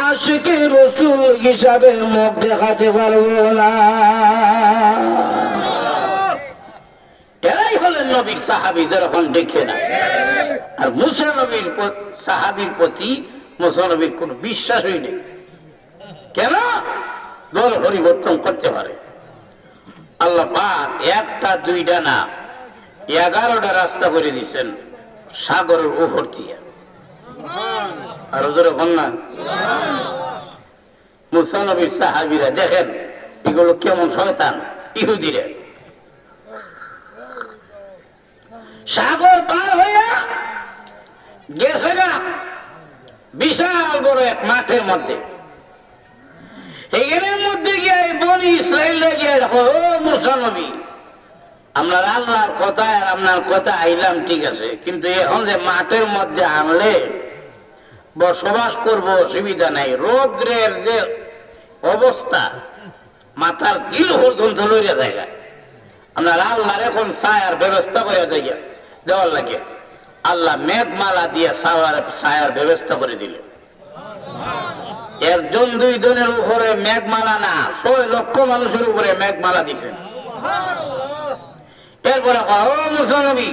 আশিকে রাসূল হিসাবে মুখ দেখাতে পারবো না। এরাই হলেন নবীর সাহাবী, যেরকম দেখে না। আর মুসা নবীর সাহাবীর প্রতি মুসা নবীর কোন বিশ্বাসই নেই। কেন? দল পরিবর্তন করতে পারে আল্লাহ পাক একটা দুইটা না 11টা রাস্তা করে দিচ্ছেন সাগরের উপর দিয়ে। আর জোরে বন্যা মুসা নবীর সাহাবীরা দেখেন এগুলো কেমন শয়তান ইহুদিরা। সাগর পার হইয়া গেছে না বিশাল বড় এক মাঠের মধ্যে। এর মধ্যে গিয়ে বনি ইসরায়েলরা গিয়ে দেখো, ও মুসা নবী, আমরা আল্লাহর কথা আর আপনার কথা আইলাম ঠিক আছে, কিন্তু এখন যে মাঠের মধ্যে আনলে বসবাস করব অসুবিধা নাই। রৌদ্রের যে অবস্থা মাথার গিল পর্যন্ত লইয়া জায়গা, আপনার আল্লাহর এখন ছায়ার ব্যবস্থা করে দেওয়ার লাগে। আল্লাহ মেঘমালা দিয়ে ছায়ার ব্যবস্থা করে দিল। একজন দুইজনের উপরে মেঘমালা না, 6 লক্ষ মানুষের উপরে মেঘমালা দিচ্ছেন। এরপরে ও মুসা নবী,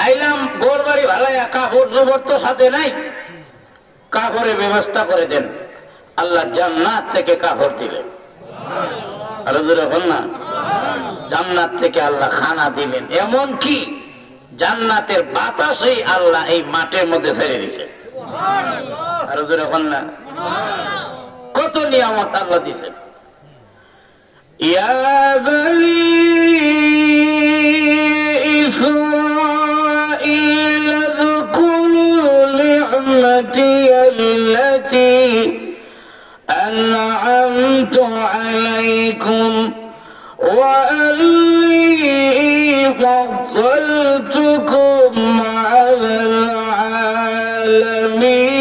আইলাম গোর বাড়ি ভালাইয়া, কাপড় জোবর তো সাথে নাই, কাপড়ের ব্যবস্থা করে দেন। আল্লাহ জান্নাত থেকে কাপড় দিলেন। আর যখন না জান্নাত থেকে আল্লাহ খানা দিলেন, এমন কি জান্নাতের বাতাসেই আল্লাহ এই মাঠের মধ্যে ছেড়ে দিছে। আর যখন না কত নিয়ামত আল্লাহ দিছেন। ইয়া বনি ইসরাঈল যকুরু নি'মাতি আল্লাতী আন'আমতু আলাইকুম ওয়া আন্নী ফাদ্দালতুকুম আলাল আলামিন।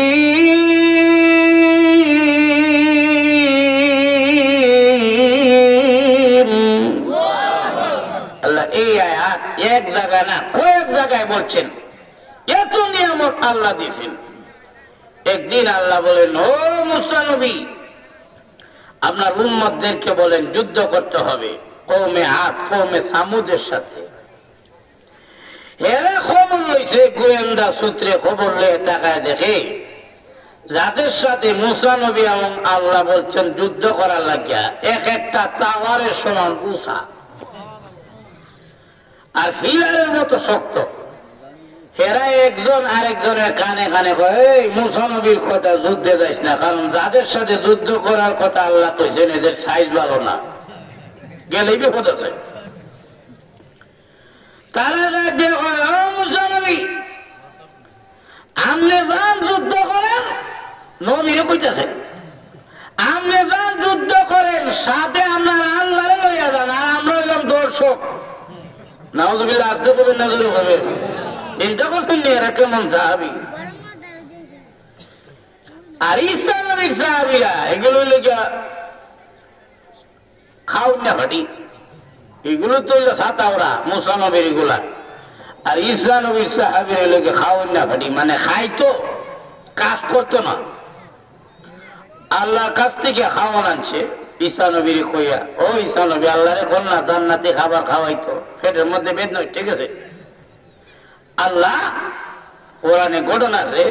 আল্লাহ এই আয়াত এক জায়গায় না কয়েক জায়গায় বলছেন, এত নিয়ামত আল্লাহ দিয়েছেন। একদিন আল্লাহ বলেন, ও মুসা নবী, আপনার উম্মতদেরকে বলেন যুদ্ধ করতে হবে কওমে আদ কওমে সামুদের সাথে। এরা খবর লইছে, গোয়েন্দা সূত্রে খবর লয়ে তাকায় দেখে যাদের সাথে মুসা নবী এবং আল্লাহ বলছেন যুদ্ধ করার লাগিয়া এক একটা টাওয়ারের সমান উঁচা আর হিলারের মতো শক্ত। এরা একজন আরেকজনের কানে কানে কয়, এই মুসা নবীর কথা যুদ্ধে যাইস না, কারণ যাদের সাথে যুদ্ধ করার কথা আল্লাহ কইছেন এদের সাইজ ভালো না, গেলেই বিপদ আছে। তারা মুসা নবী আমনে যান যুদ্ধ করেন, নবীরে কইতেছে আমনে যান যুদ্ধ করেন, সাথে আপনার আল্লাহরে লইয়া যান, আর আমরা হইলাম দর্শক। নাউযুবিল্লাহ, আসতে করবেন না জোরে হবে। চিন্তা করছেন এরা কেমন সাহাবী। আর ঈসা নবীর সাহাবীরা এগুলো লেগে খাও না ফাটি, এগুলো তো সাতাওরা মুসা নবীর এগুলা। আর ঈসা নবীর সাহাবীরা লেগে খাও না ফাটি, মানে খাইতো কাজ করতো না, আল্লাহর কাছ থেকে খাওয়ান আনছে। ঈসা নবীর কইয়া, ও ঈসা নবী, আল্লাহরে কন্যা জান্নাতে খাবার খাওয়াইতো, পেটের মধ্যে বেদনা, ঠিক আছে। আল্লাহ কোরআনে ঘটনা রে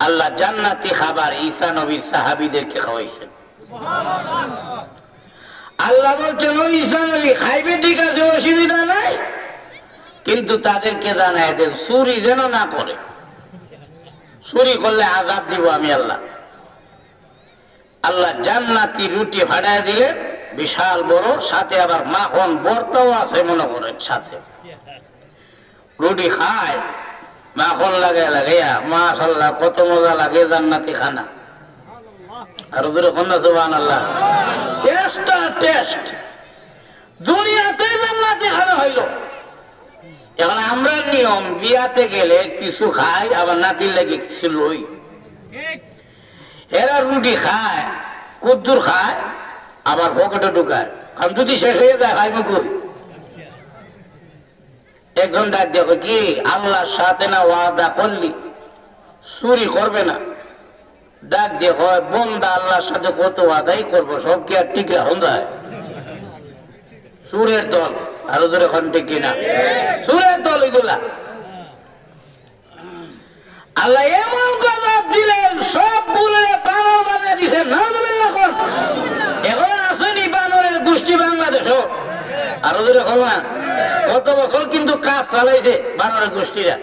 আল্লাহ জান্নাতি খাবার ঈসা নবীর সাহাবীদেরকে খাওয়াইছেন। আল্লাহ বলছেন, ও ঈসা নবী খাইবে ঠিক আছে, অসুবিধা নাই, কিন্তু তাদেরকে জানায় দেন চুরি যেন না করে, চুরি করলে আযাব দিব আমি আল্লাহ। আল্লাহ জান্নাতি রুটি ভাড়ায় দিলেন বিশাল বড়, সাথে আবার মাখন ভর্তাও আছে মনে করেন সাথে। রুটি খায় মাখন লাগে লাগাইয়া, মাশাআল্লাহ কত মজা লাগে জান্নাতি খানা। আর ওদের কন্যা সুবহানাল্লাহ, টেস্ট দুনিয়াতে জান্নাতি খানা হইল। এখন আমরা নিয়ম বিয়াতে গেলে কিছু খাই, আবার নাতির লাগে কিছু লই। এরা রুটি খায়, কুদ্দুর খায়, আবার পকেটে ঢুকায়। আমি যদি শেষ হয়ে যায় খাই মুকুর। একজন ডাক দেখো, কি আল্লাহর সাথে না ওয়াদা করলি চুরি করবে না? ডাক দেখো, বন্দা আল্লাহর সাথে কত ওয়াদাই করবো, সব কি আর ঠিক রাখুন যায়? সুরের দল, আরো ধরে এখন ঠিক কিনা সুরের দল এগুলা। আল্লাহ এমন বছর, আরো ধরে হল না কত বছর কিন্তু কাজ চালাইছে বানরের গোষ্ঠীরা।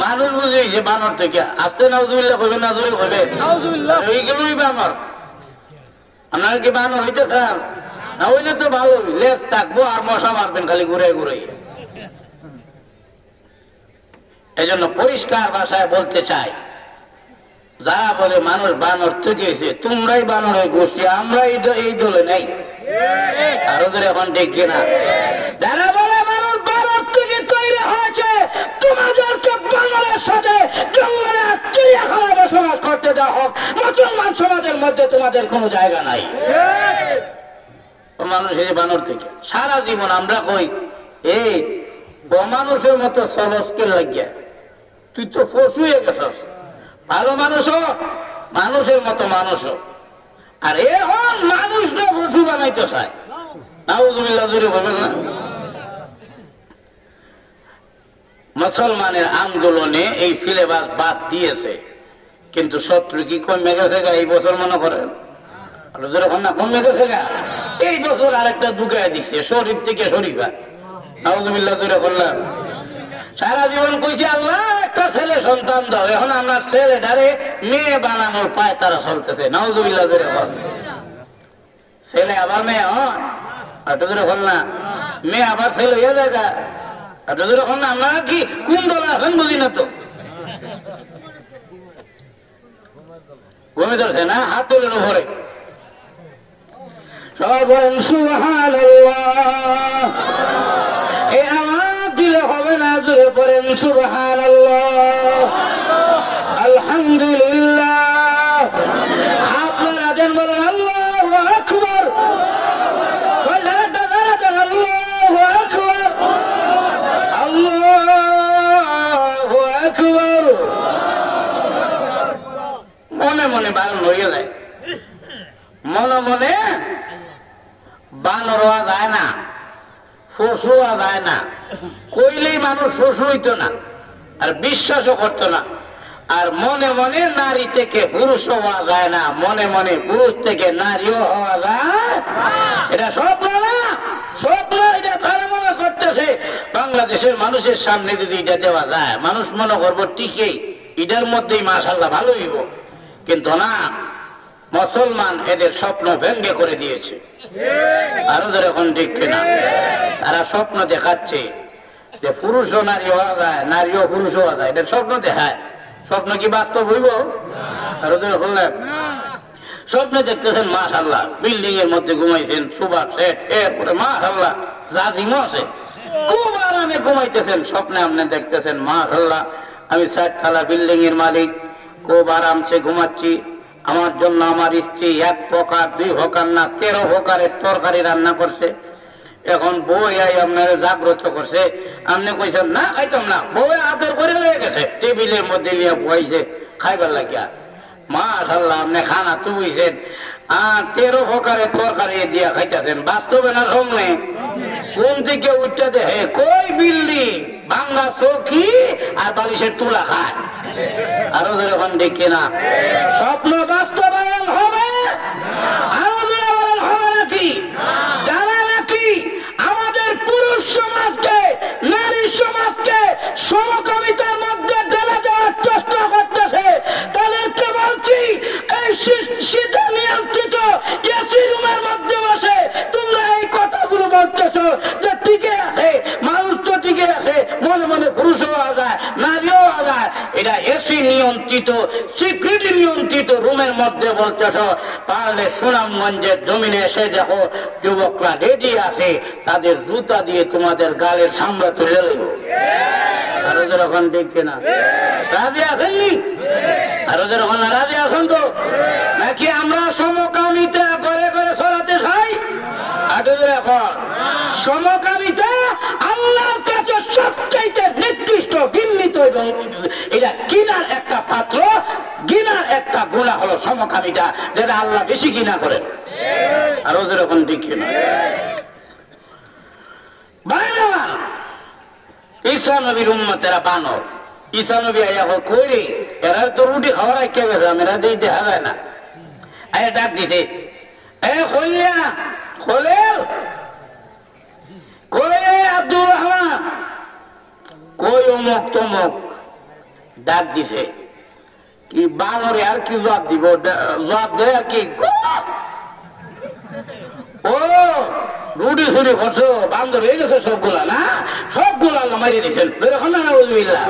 মানুষ বুঝেছে বানর থেকে আসতে নাউজুবিল্লাহ করবে না জোরে হবে এইগুলোই বানর। আপনারা কি বানর হইতে চান? না হইলে তো ভালো, লেজ থাকবো আর মশা মারবেন খালি ঘুরে ঘুরে। এই জন্য পরিষ্কার ভাষায় বলতে চাই, যারা বলে মানুষ বানর থেকে তোমরাই বানরের গোষ্ঠী, আমরা এই দলে নেই। আরো ধরে এখন দেখবে না যারা বলে মানুষ বানর থেকে তৈরি হয়েছে, তোমাদেরকে বানরের সাথে জঙ্গলে চিড়িয়াখানা বসবাস করতে দেওয়া হোক, মুসলমান সমাজের মধ্যে তোমাদের কোনো জায়গা নাই। মানুষ এই বানর থেকে সারা জীবন আমরা কই এই মানুষের মতো সবসকে লাগিয়া তুই তো পশু হয়ে গেছস, ভালো মানুষও মানুষের মতো মানুষও, আর এখন মানুষটা পশু বানাইতে চায়। নাউজুবিল্লাহ জোরে বলবেন না। মুসলমানের আন্দোলনে এই সিলেবাস বাদ দিয়েছে, কিন্তু শত্রু কি কমে গেছে গা এই বছর মনে করেন? যখন না কমে গেছে গা এই বছর আরেকটা ঢুকাই দিচ্ছে শরীফ থেকে শরীফা। নাউজুবিল্লাহ জোরে বললাম। সারা জীবন কইছে আল্লাহ একটা ছেলে সন্তান দাও, এখন আমার ছেলেটারে মেয়ে বানানোর পায় তারা চলতেছে। নাউজুবিল্লাহ জোরে বল। ছেলে আবার মেয়ে হয়, একটু জোরে বল না, মেয়ে আবার ছেলে হয়ে যায় গা, একটু জোরে বল না। আপনারা কি কোন দলে আছেন বুঝি না তো? ঘুমে ধরছে না, হাত তোলেন উপরে সব বলেন সুবহানাল্লাহ। এই আমার দিলে হবে না, জোরে পড়েন সুবহানাল্লাহ, আলহামদুলিল্লাহ। আপনারা দেন বলেন আল্লাহু আকবার, আল্লাহু আকবার, আল্লাহু আকবার। মনে মনে বানর হয়ে যায়, মনে মনে বানর হওয়া যায় না, পশু হওয়া যায় না। কইলেই মানুষ পশু হইতো না আর বিশ্বাসও করতো না। আর মনে মনে নারী থেকে পুরুষ হওয়া যায় না, মনে মনে পুরুষ থেকে নারীও হওয়া যায়। এটা স্বপ্ন না, স্বপ্ন। এটা তারা মনে করতেছে বাংলাদেশের মানুষের সামনে যদি এটা দেওয়া যায় মানুষ মনে করবো ঠিকই এটার মধ্যেই মাশাআল্লাহ ভালো হইব, কিন্তু না, মুসলমান এদের স্বপ্ন ভেঙ্গে করে দিয়েছে। আরো এখন ঠিক কিনা? তারা স্বপ্ন দেখাচ্ছে যে পুরুষ ও নারী হওয়া যায়, নারী ও পুরুষ হওয়া যায়, এটা স্বপ্ন দেখায়। স্বপ্ন কি বাস্তব হইব? আরো বললেন স্বপ্ন দেখতেছেন মাশাআল্লাহ বিল্ডিং এর মধ্যে ঘুমাইছেন, সুপার সেট, এরপরে মাশাআল্লাহ জাজিমও আছে, খুব আরামে ঘুমাইতেছেন। স্বপ্নে আপনি দেখতেছেন মাশাআল্লাহ আমি 7 তলা বিল্ডিং এর মালিক, খুব আরামসে ঘুমাচ্ছি, আমার জন্য আমার স্ত্রী 1 প্রকার 2 প্রকার না 13 প্রকারের তরকারি রান্না করছে। এখন বউ আপনার জাগ্রত করছে, আপনি কইছেন না খাইতাম না, বউ আদর করে হয়ে গেছে, টেবিলের মধ্যে নিয়ে বইছে খাইবার লাগিয়া। মাশাআল্লাহ আপনি খানা তুইছেন, 13 প্রকারের তরকারি দিয়া খাইতেছেন। বাস্তবে না সামনে কোন থেকে উঠতে দেখে কই বিল্ডিং ভাঙ্গা চৌকি আর বালিশের তুলা খায়। আরো যখন দেখি না স্বপ্ন বাস্তবায়ন হবে, আরো হবে নাকি? যারা নাকি আমাদের পুরুষ সমাজকে নারী সমাজকে সমকামিতার মধ্যে ঢেলে দেওয়ার চেষ্টা করতেছে, তাদেরকে বলছি এই শীতে নিয়ন্ত্রিত এসি রুমের মধ্যে বসে তোমরা এই কথাগুলো বলতেছ যে টিকে আছে মানুষ, তো টিকে আছে, মনে মনে পুরুষ হওয়া যায় নারীও হওয়া যায়। এটা এসি নিয়ন্ত্রিত সিকিউরিটি নিয়ন্ত্রিত রুমের মধ্যে বলতেছ, পারলে সুনামগঞ্জের জমিনে এসে দেখো যুবকরা রেডি আছে, তাদের জুতা দিয়ে তোমাদের গালের সামনে তুলে দেব। আরো যখন দেখবে না রাজি আছেননি? আরো যখন রাজি আছেন তো নাকি আমরা সমকামিতা করে করে ছড়াতে চাই? আরো এখন সমকামিতা আল্লাহর কাছে সবচাইতে নিকৃষ্ট ঘৃণিত, এবং এটা ঘৃণার একটা পাত্র, ঘৃণার একটা গুণা হলো সমকামিতা, যেটা আল্লাহ বেশি ঘৃণা করেন। আরো যখন দেখি না ঈসা নবীর উম্মতেরা বানর, ঈসা নবী আইয়া কইরে এরা তো রুটি খাওয়ার কে গেছে, আমরা দিয়ে দেখা যায় না। আয়া ডাক দিছে, এ হইয়া খোলেল কই আব্দুর রহমান কই অমুক তমুক ডাক দিছে কি বানরে আর কি জবাব দিব জবাব দেয় আর কি ও রুটি ছুটি করছো বান্দর হয়ে গেছে সবগুলা না সবগুলা মারিয়ে দিচ্ছেন এরকম না বুঝবিল্লা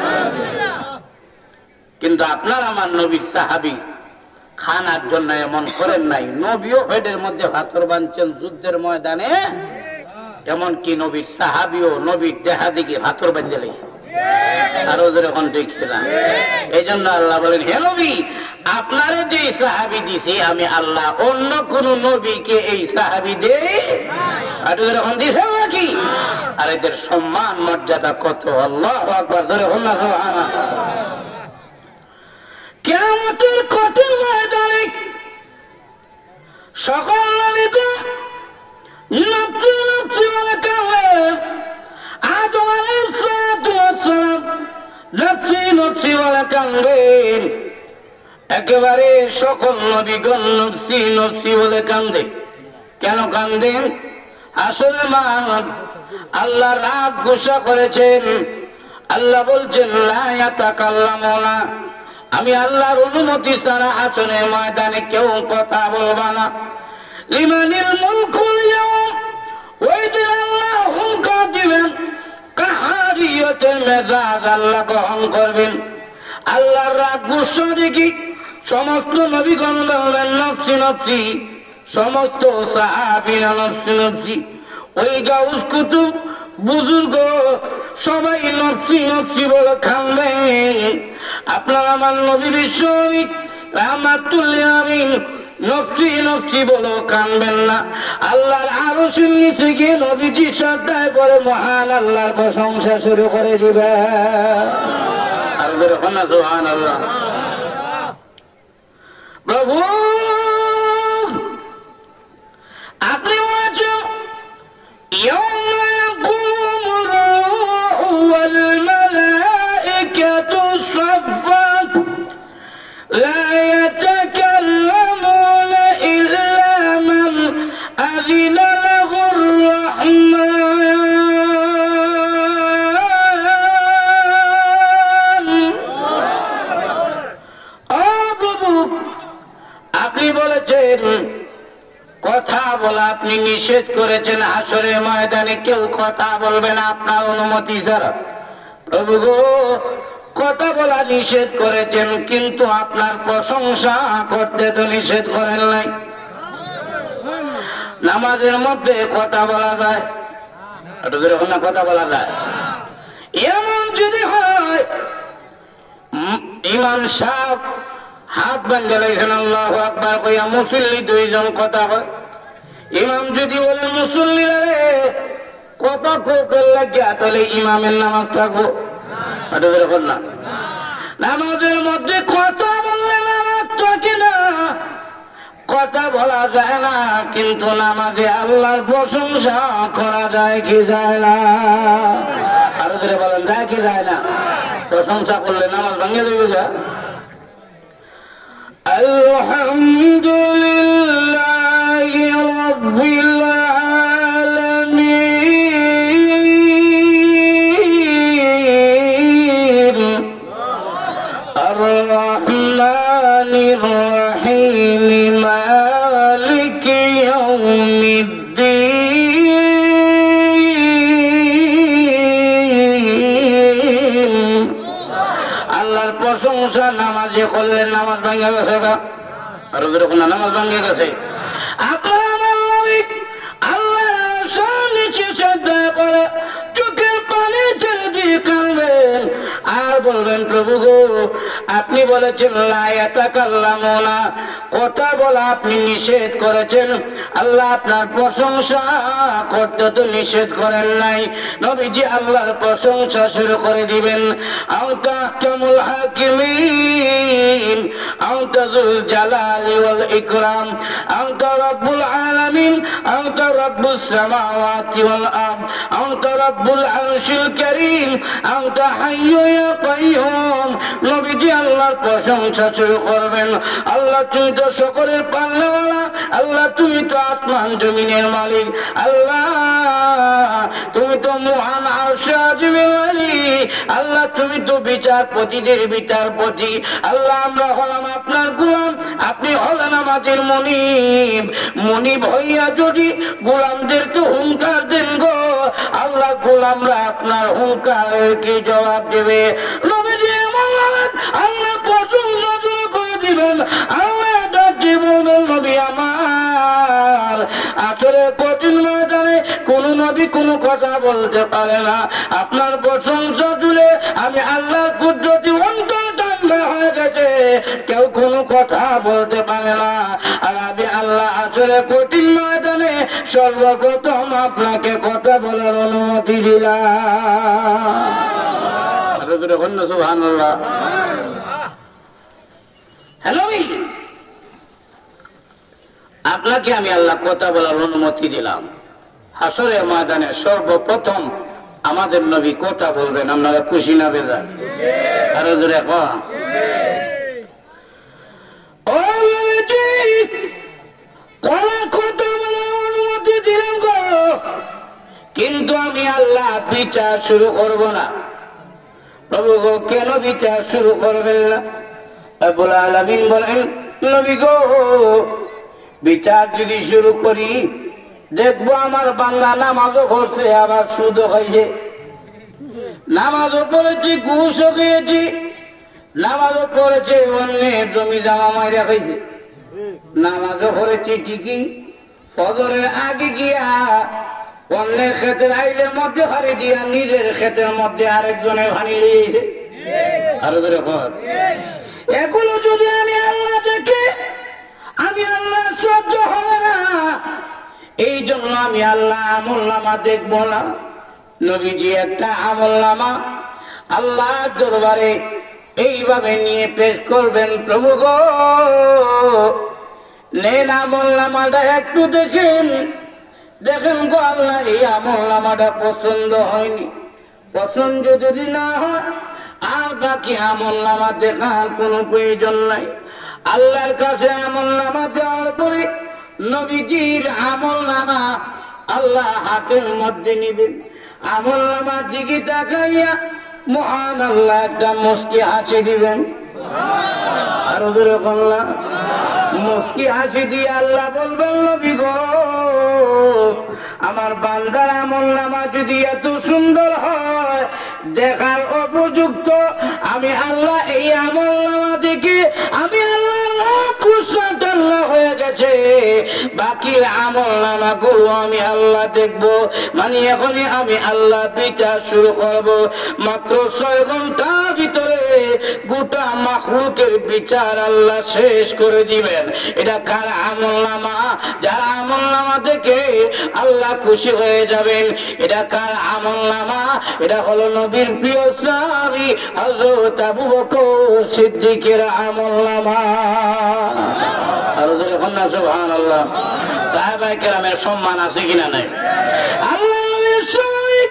কিন্তু আপনার আমার নবীর সাহাবী খানার জন্য এমন করেন নাই নবীও পেটের মধ্যে পাথর বাঁধছেন যুদ্ধের ময়দানে এমনকি নবীর সাহাবীও নবীর দেহা দিকে পাথর বাঁধে লেগেছে আরো যেরকম দেখছিলাম এই জন্য আল্লাহ বলেন হে নবী আপনারে যে সাহাবী দিছি আমি আল্লাহ অন্য কোন নবীকে এই সাহাবী দেই আরো যেরকম দিছে নাকি আর এদের সম্মান মর্যাদা কত আল্লাহু আকবার ধরে বলুন সুবহানাল্লাহ কিয়ামতের কঠিন ময়দানে সকল নবীকে নবী নবী বলে কালে আদম আলাইহিস সালাম নবী নবী বলে কাঁদেন একেবারে সকল নবীগণ নবী নবী বলে কাঁদে কেন কাঁদেন আসলে আল্লাহ রাগ গোসা করেছেন আল্লাহ বলছেন লা ইয়াতাকাল্লামুনা আমি আল্লাহর অনুমতি ছাড়া হাসরের ময়দানে কেউ কথা বলবা না লিমানিল মুলকুল ইয়াউম ওই দিন আল্লাহ হুঙ্কার দিবেন কাহারিয়তের মেজাজ আল্লাহ গ্রহণ করবেন আল্লাহর রাগ গুসা দেখি সমস্ত নবীগণ বললেন নফসি নফসি সমস্ত সাহাবীরা নফসি নফসি ওই গাউস কুতুব বুজুর্গ সবাই নফসি নফসি বলে কাঁদবেন আপনার আমার নবী বিশ্বনবী রাহমাতুল লিল আলামিন নফসি নফসি বলে কাঁদবেন না আল্লাহর আরশের নিচে গিয়ে নবীজি শ্রদ্ধায় করে মহান আল্লাহর প্রশংসা শুরু করে দিবেন আর বলুন না সুবহানাল্লাহ প্রভু আপনি বলেছেন ইয়াউমা ইয়াকুমুর রূহু ওয়াল মালাইকাতু সাফফান লা ইয়াতাকাল্লামুনা ইল্লা মান আযিনা লাহুর রাহমান আপনি বলেছেন কথা বলা আপনি নিষেধ করেছেন হাসরের ময়দানে কেউ কথা বলবে না আপনার অনুমতি ছাড়া প্রভু গো কথা বলা নিষেধ করেছেন কিন্তু আপনার প্রশংসা করতে তো নিষেধ করেন নাই নামাজের মধ্যে কথা বলা যায় কথা বলা যায় এমন যদি হয় ইমাম সাহেব হাত বান্ধে লাগছেন আল্লাহু আকবার কইয়া মুসল্লি দুইজন কথা হয় ইমাম যদি বলেন মুসল্লিরা রে কথা কোকল লাগিয়া তাহলে ইমামের নামাজ থাকবো না নামাজের মধ্যে কথা বললে নামাজ থাকে না কথা বলা যায় না কিন্তু নামাজে আল্লাহর প্রশংসা করা যায় কি যায় না আরো ধরে বলেন যায় কি যায় না প্রশংসা করলে নামাজ ভাঙিয়ে দেবে যা আলহামদুলিল্লাহি রাব্বিল আলামিন আর-রাহমানির রাহিম মালিকি ইয়াউমিদ্দিন আল্লাহর প্রশংসা নামাজে করলে নামাজ ভাঙে গেছে আর যেরকম নামাজ ভাঙে গেছে চোখের পানি ছেড়ে দিয়ে কাঁদবেন আর বলবেন প্রভু গো আপনি বলেছেন লা ইয়াতাকাল্লামুনা কথা বলা আপনি নিষেধ করেছেন আল্লাহ আপনার প্রশংসা করতে তো নিষেধ করেন নাই নবীজি আল্লাহর প্রশংসা শুরু করে দিবেন আনতা আহকামুল হাকিমিন আনতা যুল জালালি ওয়াল ইকরাম আনতা রাব্বুল আলামিন আনতা রাব্বুস সামাওয়াতি ওয়াল আরদ আনতা রাব্বুল আরশিল কারীম আনতা হাইয়্যু ইয়া আলাইহিম নবীজি আল্লাহর প্রশংসা শুরু করবেন। আল্লাহ তুমি তো সকলের পালনেওয়ালা, আল্লাহ তুমি তো আসমান জমিনের মালিক, আল্লাহ তুমি তো মহান আরশে আজিমের মালিক, আল্লাহ তুমি তো বিচারপতিদের বিচারপতি, আল্লাহ আমরা হলাম আপনার গোলাম, আপনি হলেন আমাদের মনিব। মনিব হইয়া যদি গোলামদেরকে হুঙ্কার দেন গো আল্লাহ, গোলামরা আপনার হুঙ্কারের কি জবাব দেবে? নবীজি এমন হলেন আল্লাহ প্রশংসা করে দিবেন, আল্লাহ ডাকতে বলবেন নবী আমার। আসলে কঠিন ময়দানে কোন নবী কোনো কথা বলতে পারে না, আপনার প্রশংসা তুলে আমি আল্লাহর কুদরতি অন্তর ঠান্ডা হয়ে গেছে, কেউ কোনো কথা বলতে পারে না। আর আমি আল্লাহ আসলে কঠিন ময়দানে সর্বপ্রথম আপনাকে কথা বলার অনুমতি দিলাম। সুবহানাল্লাহ। আপনাকে আমি আল্লাহ কথা বলার অনুমতি দিলাম। হাসরের ময়দানে সর্বপ্রথম আমাদের নবী কথা বলবেন, আপনারা খুশি না বেজার? আরো জোরে কথা বলার অনুমতি দিলাম গো, কিন্তু আমি আল্লাহ বিচার শুরু করব না। প্রভু গো কেন বিচার শুরু করবেন না? রব্বুল আলামিন বলেন নবী গো বিচার যদি শুরু করি দেখবো আমার বান্দা নামাজও পড়ছে আবার সুদও খাইছে, নামাজও পড়েছি ঘুষও খেয়েছি, নামাজও পড়েছে অন্যের জমি জামা মাইরা খাইছে, নামাজও পড়েছি ঠিকই, ফজরের আগে গিয়া অন্যের ক্ষেতের আইলের মধ্যে ফাড়ি দিয়া নিজের ক্ষেতের মধ্যে আরেকজনের ফানি লিয়েছে। আরো ধরে এগুলো যদি আমি আল্লাহ দেখে আমি আল্লাহ সহ্য হবে না, এই জন্য আমি আল্লাহ আমলনামা দেখব না। নবীজি একটা আমলনামা আল্লাহ দরবারে এইভাবে নিয়ে পেশ করবেন, প্রভু গো নেন আমলনামাটা একটু দেখেন, দেখেন গো আল্লাহ এই আমলনামাটা পছন্দ হয়নি, পছন্দ যদি না হয় আর বাকি আমলনামা দেখার কোনো প্রয়োজন নাই। আল্লাহর কাছে আমলনামা দেওয়ার পরে নবীজির আমলনামা আল্লাহ হাতের মধ্যে নিবেন, আমলনামার দিকে তাকাইয়া মহান আল্লাহ একটা মুস্কি হাসি দিবেন। আরো দূরে বললাম মুস্কি হাসি দিয়ে আল্লাহ বলবেন নবী গো আমার বান্দার আমলনামা যদি এত সুন্দর হয় দেখার উপযুক্ত, আমি আল্লাহ এই আমলনামা দেখে আমি আল্লাহ খুশি হয়ে গেছে, বাকি আমলনামা গুলো আমি আল্লাহ দেখবো। মানে এখনই আমি আল্লাহ বিচার শুরু করব, মাত্র 6 ঘন্টার ভিতরে গোটা মাখলুকের বিচার আল্লাহ শেষ করে দিবেন। এটা কার আমলনামা? যারা আমলনামা দেখে আল্লাহ খুশি হয়ে যাবেন। এটা কার আমলনামা? এটা হলো নবীর প্রিয় সাহাবী হযরত আবু বকর সিদ্দিকের আমলনামা। আর যারা বলেন সুবহানাল্লাহ, সাহাবায়ে কেরামের সম্মান আছে কিনা নাই? আল্লাহর শহীদ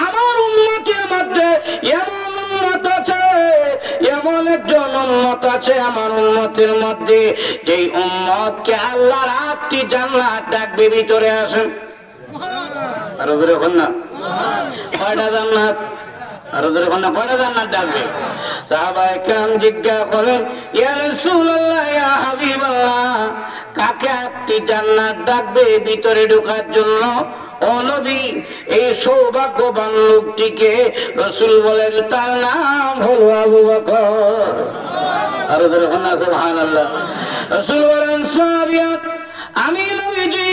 আমার উম্মতের মধ্যে এমন উম্মত আছে, এমন একজন উম্মত আছে আমার উম্মতের মধ্যে যেই উম্মতকে আল্লাহর 8টি জান্নাত ডাকবে, ভিতরে আসেন। আরো জোরে বলেন না কয়টা জান্নাত? আরো জোরে বলেন না কয়টা জান্নাত ডাকবে? সাহাবায়ে কেরাম জিজ্ঞাসা করেন ইয়া রাসূলুল্লাহ ইয়া হাবিবাল্লাহ কাকে 8টি জান্নাত ডাকবে ভিতরে ঢোকার জন্য? ও নবী এই সৌভাগ্যবান লোকটিকে রাসূল বলেন তার নাম হলো আবু বকর। আরো জোরে বলেন সুবহানাল্লাহ। রাসূল বলেন সাহাবিয়াত আমি নবীজি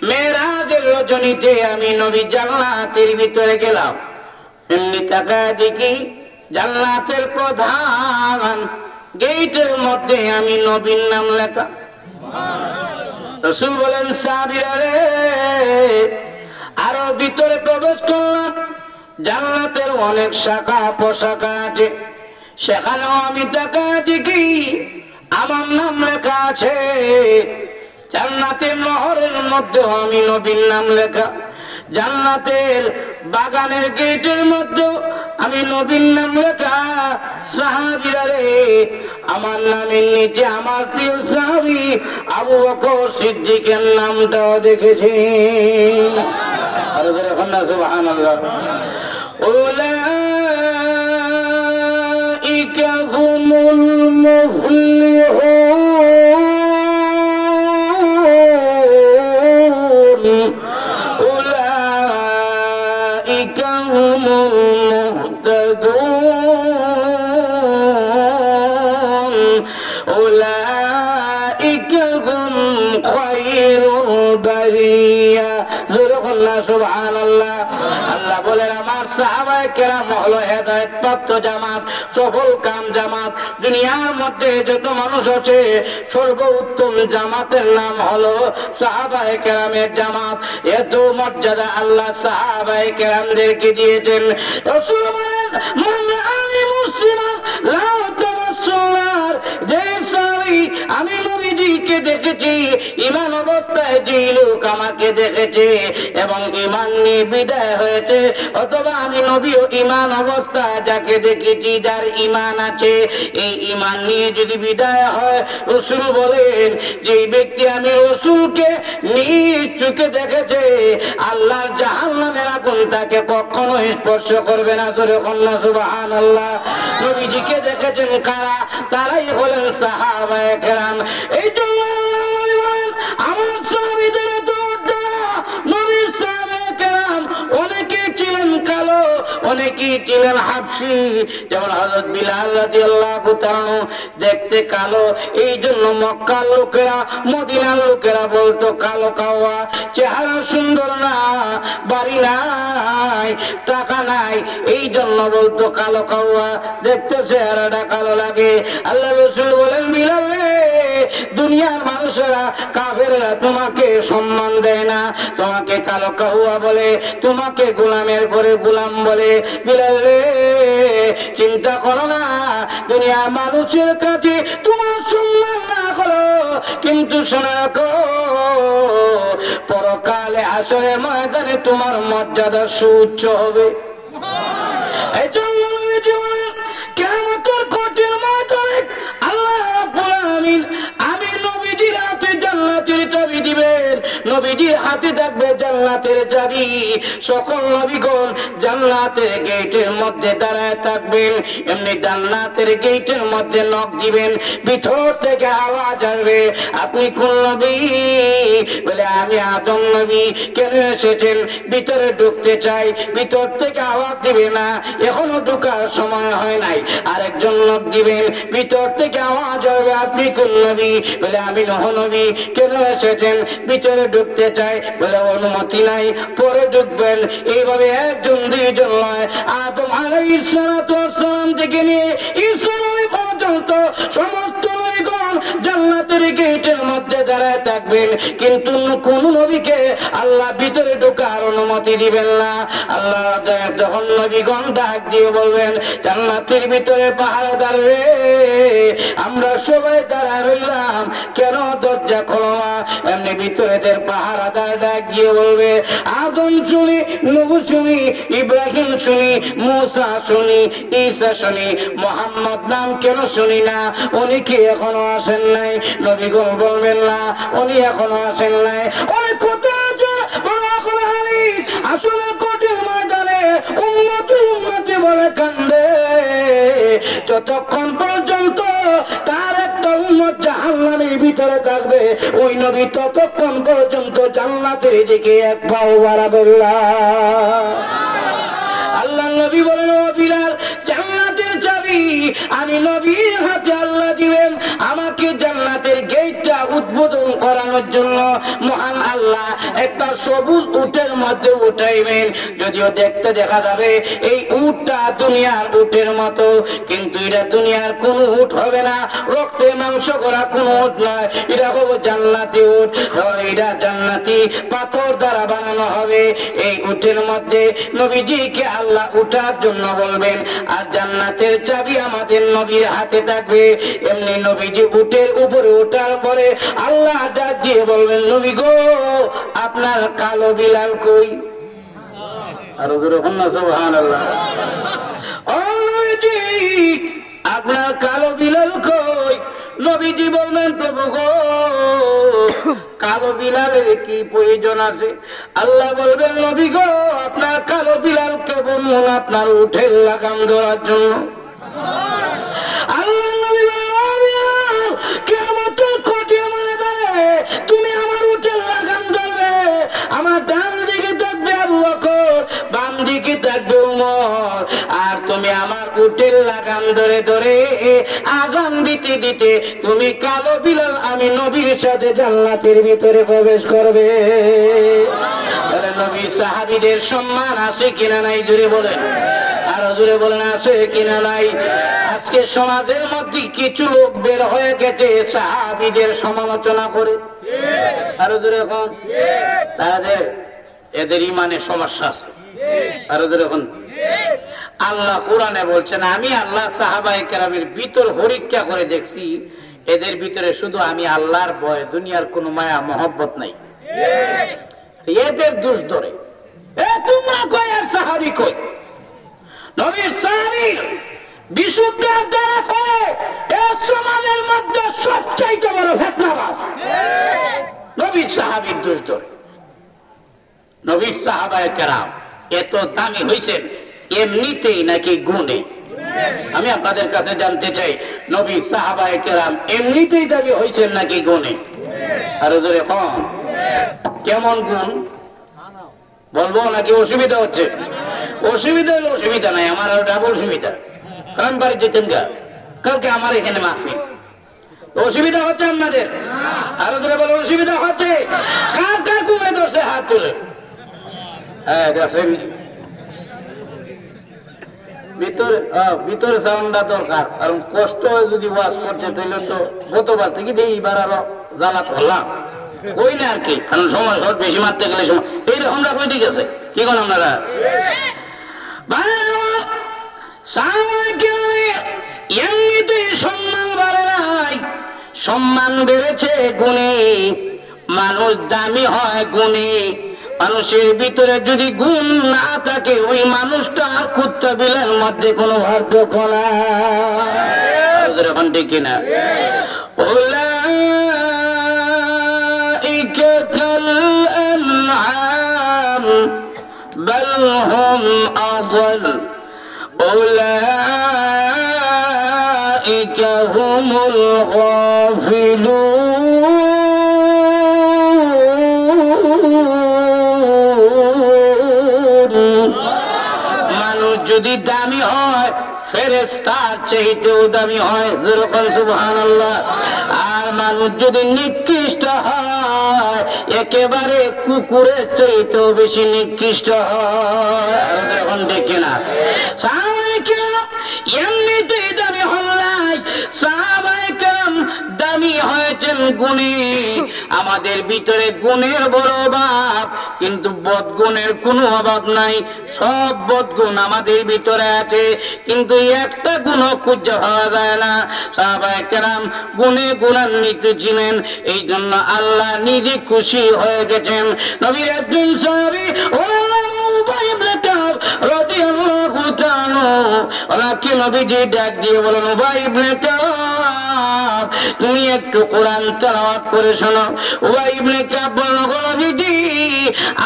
মেরাজের রজনীতে আমি নবী জান্নাতের ভিতরে গেলাম, এমনি তাকায় দেখি জান্নাতের প্রধান গেটের মধ্যে আমি নবীর নাম লেখা। রাসূল বলেন সাহাবীরা রে আরো ভিতরে প্রবেশ করলাম, জান্নাতের অনেক শাখা প্রশাখা আছে, সেখানেও আমি তাকায় দেখি আমার নাম লেখা আছে। জান্নাতের নহরের মধ্যে আমি নবীর নাম লেখা, জান্নাতের বাগানের গেটের মধ্যে আমি নবীর নাম লেখা। সাহাবীরা রে, আমার নামের নিচে আমার প্রিয় সাহাবী আবু বকর সিদ্দিকের নামটাও দেখেছি। সুবহানাল্লাহ। উলাইকা হুমুল মুফলিহুন, উলাইকা হুমুল মুহতাদুন, উলাইকা হুম খায়রুল বারিয়া। সুবহানাল্লাহ। আল্লাহ বলেন আমার সাহাবায়ে কেরাম হলো হেদায়েত প্রাপ্ত জামাত, সফল কাম জামাত। দুনিয়ার মধ্যে যত মানুষ আছে সর্বোত্তম জামাতের নাম হলো সাহাবায়ে কেরামের জামাত। এত মর্যাদা আল্লাহ সাহাবায়ে কেরামদেরকে দিয়েছেন। রাসূল বলেন মান আনি মুসলিমান লা তামাসসুনার, যে সাহাবী আমি নবীজিকে দেখেছি ঈমান অবস্থায়, যে লোক আমাকে দেখেছে এবং ঈমান নিয়ে বিদায় হয়েছে, অথবা আমি নবীও ঈমান অবস্থায় যাকে দেখেছি, যার ঈমান আছে, এই ঈমান নিয়ে যদি বিদায় হয়, রাসূল বলেন যে ব্যক্তি আমি রাসূলকে নিজ চোখে দেখেছে, আল্লাহর জাহান্নামের আগুন তাকে কখনো স্পর্শ করবে না। সুবহানাল্লাহ। নবীজিকে দেখেছেন কারা? তারাই হলেন সাহাবায়ে কেরাম। এই জন্য আমার সাহাবীদের নবীর সাহাবায়ে কেরাম অনেকে ছিলেন কালো, অনেকে ছিলেন হাবশী। যেমন হযরত বিলাল রাদিয়াল্লাহু তাআলা দেখতে কালো, এই জন্য মক্কার লোকেরা, মদিনার লোকেরা বলতো কালো কাওয়া, চেহারা সুন্দর না, বাড়ি নাই, টাকা নাই, এই জন্য বলতো কালো কাওয়া, দেখতে চেহারাটা কালো লাগে। আল্লাহ রাসূল বলেন বিলাল রে, দুনিয়ার মানুষেরা কাফেররা তোমাকে সম্মান দেয় না, তোমাকে কালো কাওয়া বলে, তোমাকে গোলামের করে গোলাম বলে। বিলাল রে, চিন্তা করো না, দুনিয়ার মানুষের কাছে তোমার সম্মান না করো, কিন্তু শোনো রাখো পরকালে হাসরের ময়দানে তোমার মর্যাদা সুউচ্চ হবে। এই জন্য কিয়ামতের কঠিন ময়দানে আল্লাহ রাব্বুল আলামিন আমি নবীজির হাতে জান্নাতের চাবি দিবেন। নবীজির হাতে থাকবে জান্নাতের চাবি। সকল নবীগণ জান্নাতের গেটের মধ্যে দাঁড়ায় থাকবেন। এমনি জান্নাতের গেটের মধ্যে নক দিবেন, ভিতর থেকে আওয়াজ আসবে আপনি কোন নবী? বলে আমি আদম নবী। কেন এসেছেন? ভিতরে ঢুকতে চাই। ভিতর থেকে আওয়াজ দিবে না এখনো ঢোকার সময় হয় নাই। আরেকজন নক দিবেন, ভিতর থেকে আওয়াজ হবে আপনি কোন নবী? বলে আমি নূহ নবী। কেন এসেছেন? ভিতরে ঢুকতে চাই। বলে অনুমতি নাই, পরে ঢুকবেন। এইভাবে একজন দুইজন নয়, আদম আলাইহিস সালাতু ওয়াস সালাম থেকে নিয়ে ঈসা নবী পর্যন্ত সমস্ত নবীগণ জান্নাতের গেটের মধ্যে দাঁড়ায় থাকবেন, কিন্তু কোন নবীকে আল্লাহ ভিতরে ঢোকার অনুমতি দিবেন না। আল্লাহ যখন নবীগণ ডাক দিয়ে বলবেন জান্নাতের ভিতরে পাহারাদার রে, আমরা সবাই দাঁড়া রইলাম, কেন দরজা খোলো না? এমনি ভিতরেদের পাহারাদার ডাক দিয়ে বলবে আদম শুনি, নূহ শুনি, ইব্রাহিম শুনি, মূসা শুনি, ঈসা শুনি, মুহাম্মদ নাম কেন শুনি না? উনি কি এখনো আসেন নাই? নবীগণ বলবেন না উনি এখনো আসেন নাই। উনি কোথায় আছে? আসলে কঠিন ময়দানে উম্মতি উম্মতি বলে কান্দে, যতক্ষণ পর্যন্ত তার একটা উম্মত জাহান্নামের ভিতরে থাকবে, ওই নবী ততক্ষণ পর্যন্ত জান্নাতের দিকে এক পাও বাড়াবেন না। আল্লাহ নবী বলেন ও বিলাল, জান্নাতের চাবি আমি নবীর হাতে আল্লাহ দিবেন। আমাকে জান্নাতের গেটটা উদ্বোধন করানোর জন্য মহান আল্লাহ একটা সবুজ উটের মধ্যে উঠাইবেন। যদিও দেখতে দেখা যাবে এই উটটা দুনিয়ার উটের মতো, কিন্তু এটা দুনিয়ার কোন উট হবে না, রক্তে মাংস করা কোন উট নয়। এটা হবে জান্নাতি উট। এটা জান্নাতি পাথর দ্বারা বানানো হবে। এই উটের মধ্যে নবীজিকে আল্লাহ উঠার জন্য বলবেন, আর জান্নাতের চাবি আমাদের নবীর হাতে থাকবে। এমনি নবীজি উটের উপরে ওঠার পরে আল্লাহ ডাক দিয়ে বলবেন নবী গো, আপনার কালো বিলাল কই? আর যখন না সুবহানাল্লাহ। আপনার কালো বিলাল কই? নবীজি বললেন প্রভু গো কালো বিলালের কি প্রয়োজন আছে? আল্লাহ বলবেন নবী গো আপনার কালো বিলালকে বলুন আপনার উঠের লাগাম ধরার জন্য। তুমি আমার উঠের লাগাম ধরবে, আমার ডান দিকে থাকবে আবু বকর, বাম দিকে থাকবে উমর, আর তুমি আমার উঠের লাগাম ধরে ধরে আযান দিতে দিতে তুমি কালো বিলাল আমি নবীর সাথে জান্নাতের ভিতরে প্রবেশ করবে। তাহলে নবী সাহাবীদের সম্মান আছে কিনা নাই জোরে বলেন, আরো জোরে বলেন আছে কিনা নাই? আজকে সমাজের মধ্যে কিছু লোক বের হয়ে গেছে সাহাবীদের সমালোচনা করে, আরো জোরে এখন তাদের এদের ইমানে সমস্যা আছে, আরো জোরে এখন। আল্লাহ কোরআনে বলছেন আমি আল্লাহ সাহাবায়ে কেরামের ভিতর পরীক্ষা করে দেখছি এদের ভিতরে শুধু আমি আল্লাহর ভয় দুনিয়ার কোনো মায়া মহব্বত নাই, এদের দোষ ধরে। তোমরা কই আর সাহাবী কই? নবীর সাহাবী বিশুদ্ধ দ্বারা করে এই সমাজের মধ্যে সবচাইতে বড় ফিতনাবাজ নবীর সাহাবীর দোষ ধরে। নবীর সাহাবায়ে কেরাম এত দামি হইছেন এমনিতেই নাকি গুণে? আমি আপনাদের কাছে জানতে চাই নবী সাহাবায়ে কেরাম এমনিতেই দাবি হইছেন নাকি গুণে? আরো জোরে কম কেমন গুণ বলবো নাকি অসুবিধা হচ্ছে? অসুবিধা হলে অসুবিধা নাই, আমার আর ডাবল সুবিধা, কারণ বাড়ি যেতেন গা কালকে আমার এখানে মাহফিল। অসুবিধা হচ্ছে আপনাদের? আরো জোরে বলো অসুবিধা হচ্ছে? কার কার কমে ধরছে হাত তুলে? হ্যাঁ দেখেন ভিতরে সাউন্ডটা দরকার, কারণ কষ্ট হয় যদি ওয়াজ করতে তাহলে তো গতবার থেকে এইবার আরো জ্বালা করলাম কই না আর কি, কারণ সময় শর্ট বেশি মারতে গেলে সময় এইরকম রাখবে। ঠিক আছে কি করেন আপনারা? এমনিতেই সম্মান বাড়ে নাই, সম্মান বেড়েছে গুণে। মানুষ দামি হয় গুণে। মানুষের ভিতরে যদি গুণ না থাকে ওই মানুষটা আর কুত্তা বিলের মধ্যে কোনো পার্থক্য নাই, এখন ঠিক কিনা? উলাইকা কাল আনআম বাল হুম আযাল উলাইকা হুমুল গাফিলুন। যদি দামি হয় ফেরেশতার চাইতেও দামি হয়, সুবহানাল্লাহ। আর মানুষ যদি নিকৃষ্ট হয় একেবারে কুকুরের চাইতেও বেশি নিকৃষ্ট হয়, এখন দেখে না? এমনিতেই দামি হল্লাই সাহাবায়ে কেরাম দামি হয়েছেন গুণে। আমাদের ভিতরে গুণের বড় অভাব, কিন্তু বদগুণের কোনো অভাব নাই। সব বদগুণ আমাদের ভিতরে আছে, কিন্তু একটা গুণও খুঁজে পাওয়া যায় না। সাহাবায়ে কেরাম গুণে গুণান্বিত ছিলেন, এই জন্য আল্লাহ নিজে খুশি হয়ে গেছেন। নবীর একজন সাহাবী উবাই ইবনে কাব রাদিয়াল্লাহু তাআলা ওনাকে নবীজি ডাক দিয়ে বলেন, উবাই ইবনে কাব তুমি একটু কোরআন তেলাওয়াত করে শোনো। উবাই ইবনে কাব বলল, নবীজি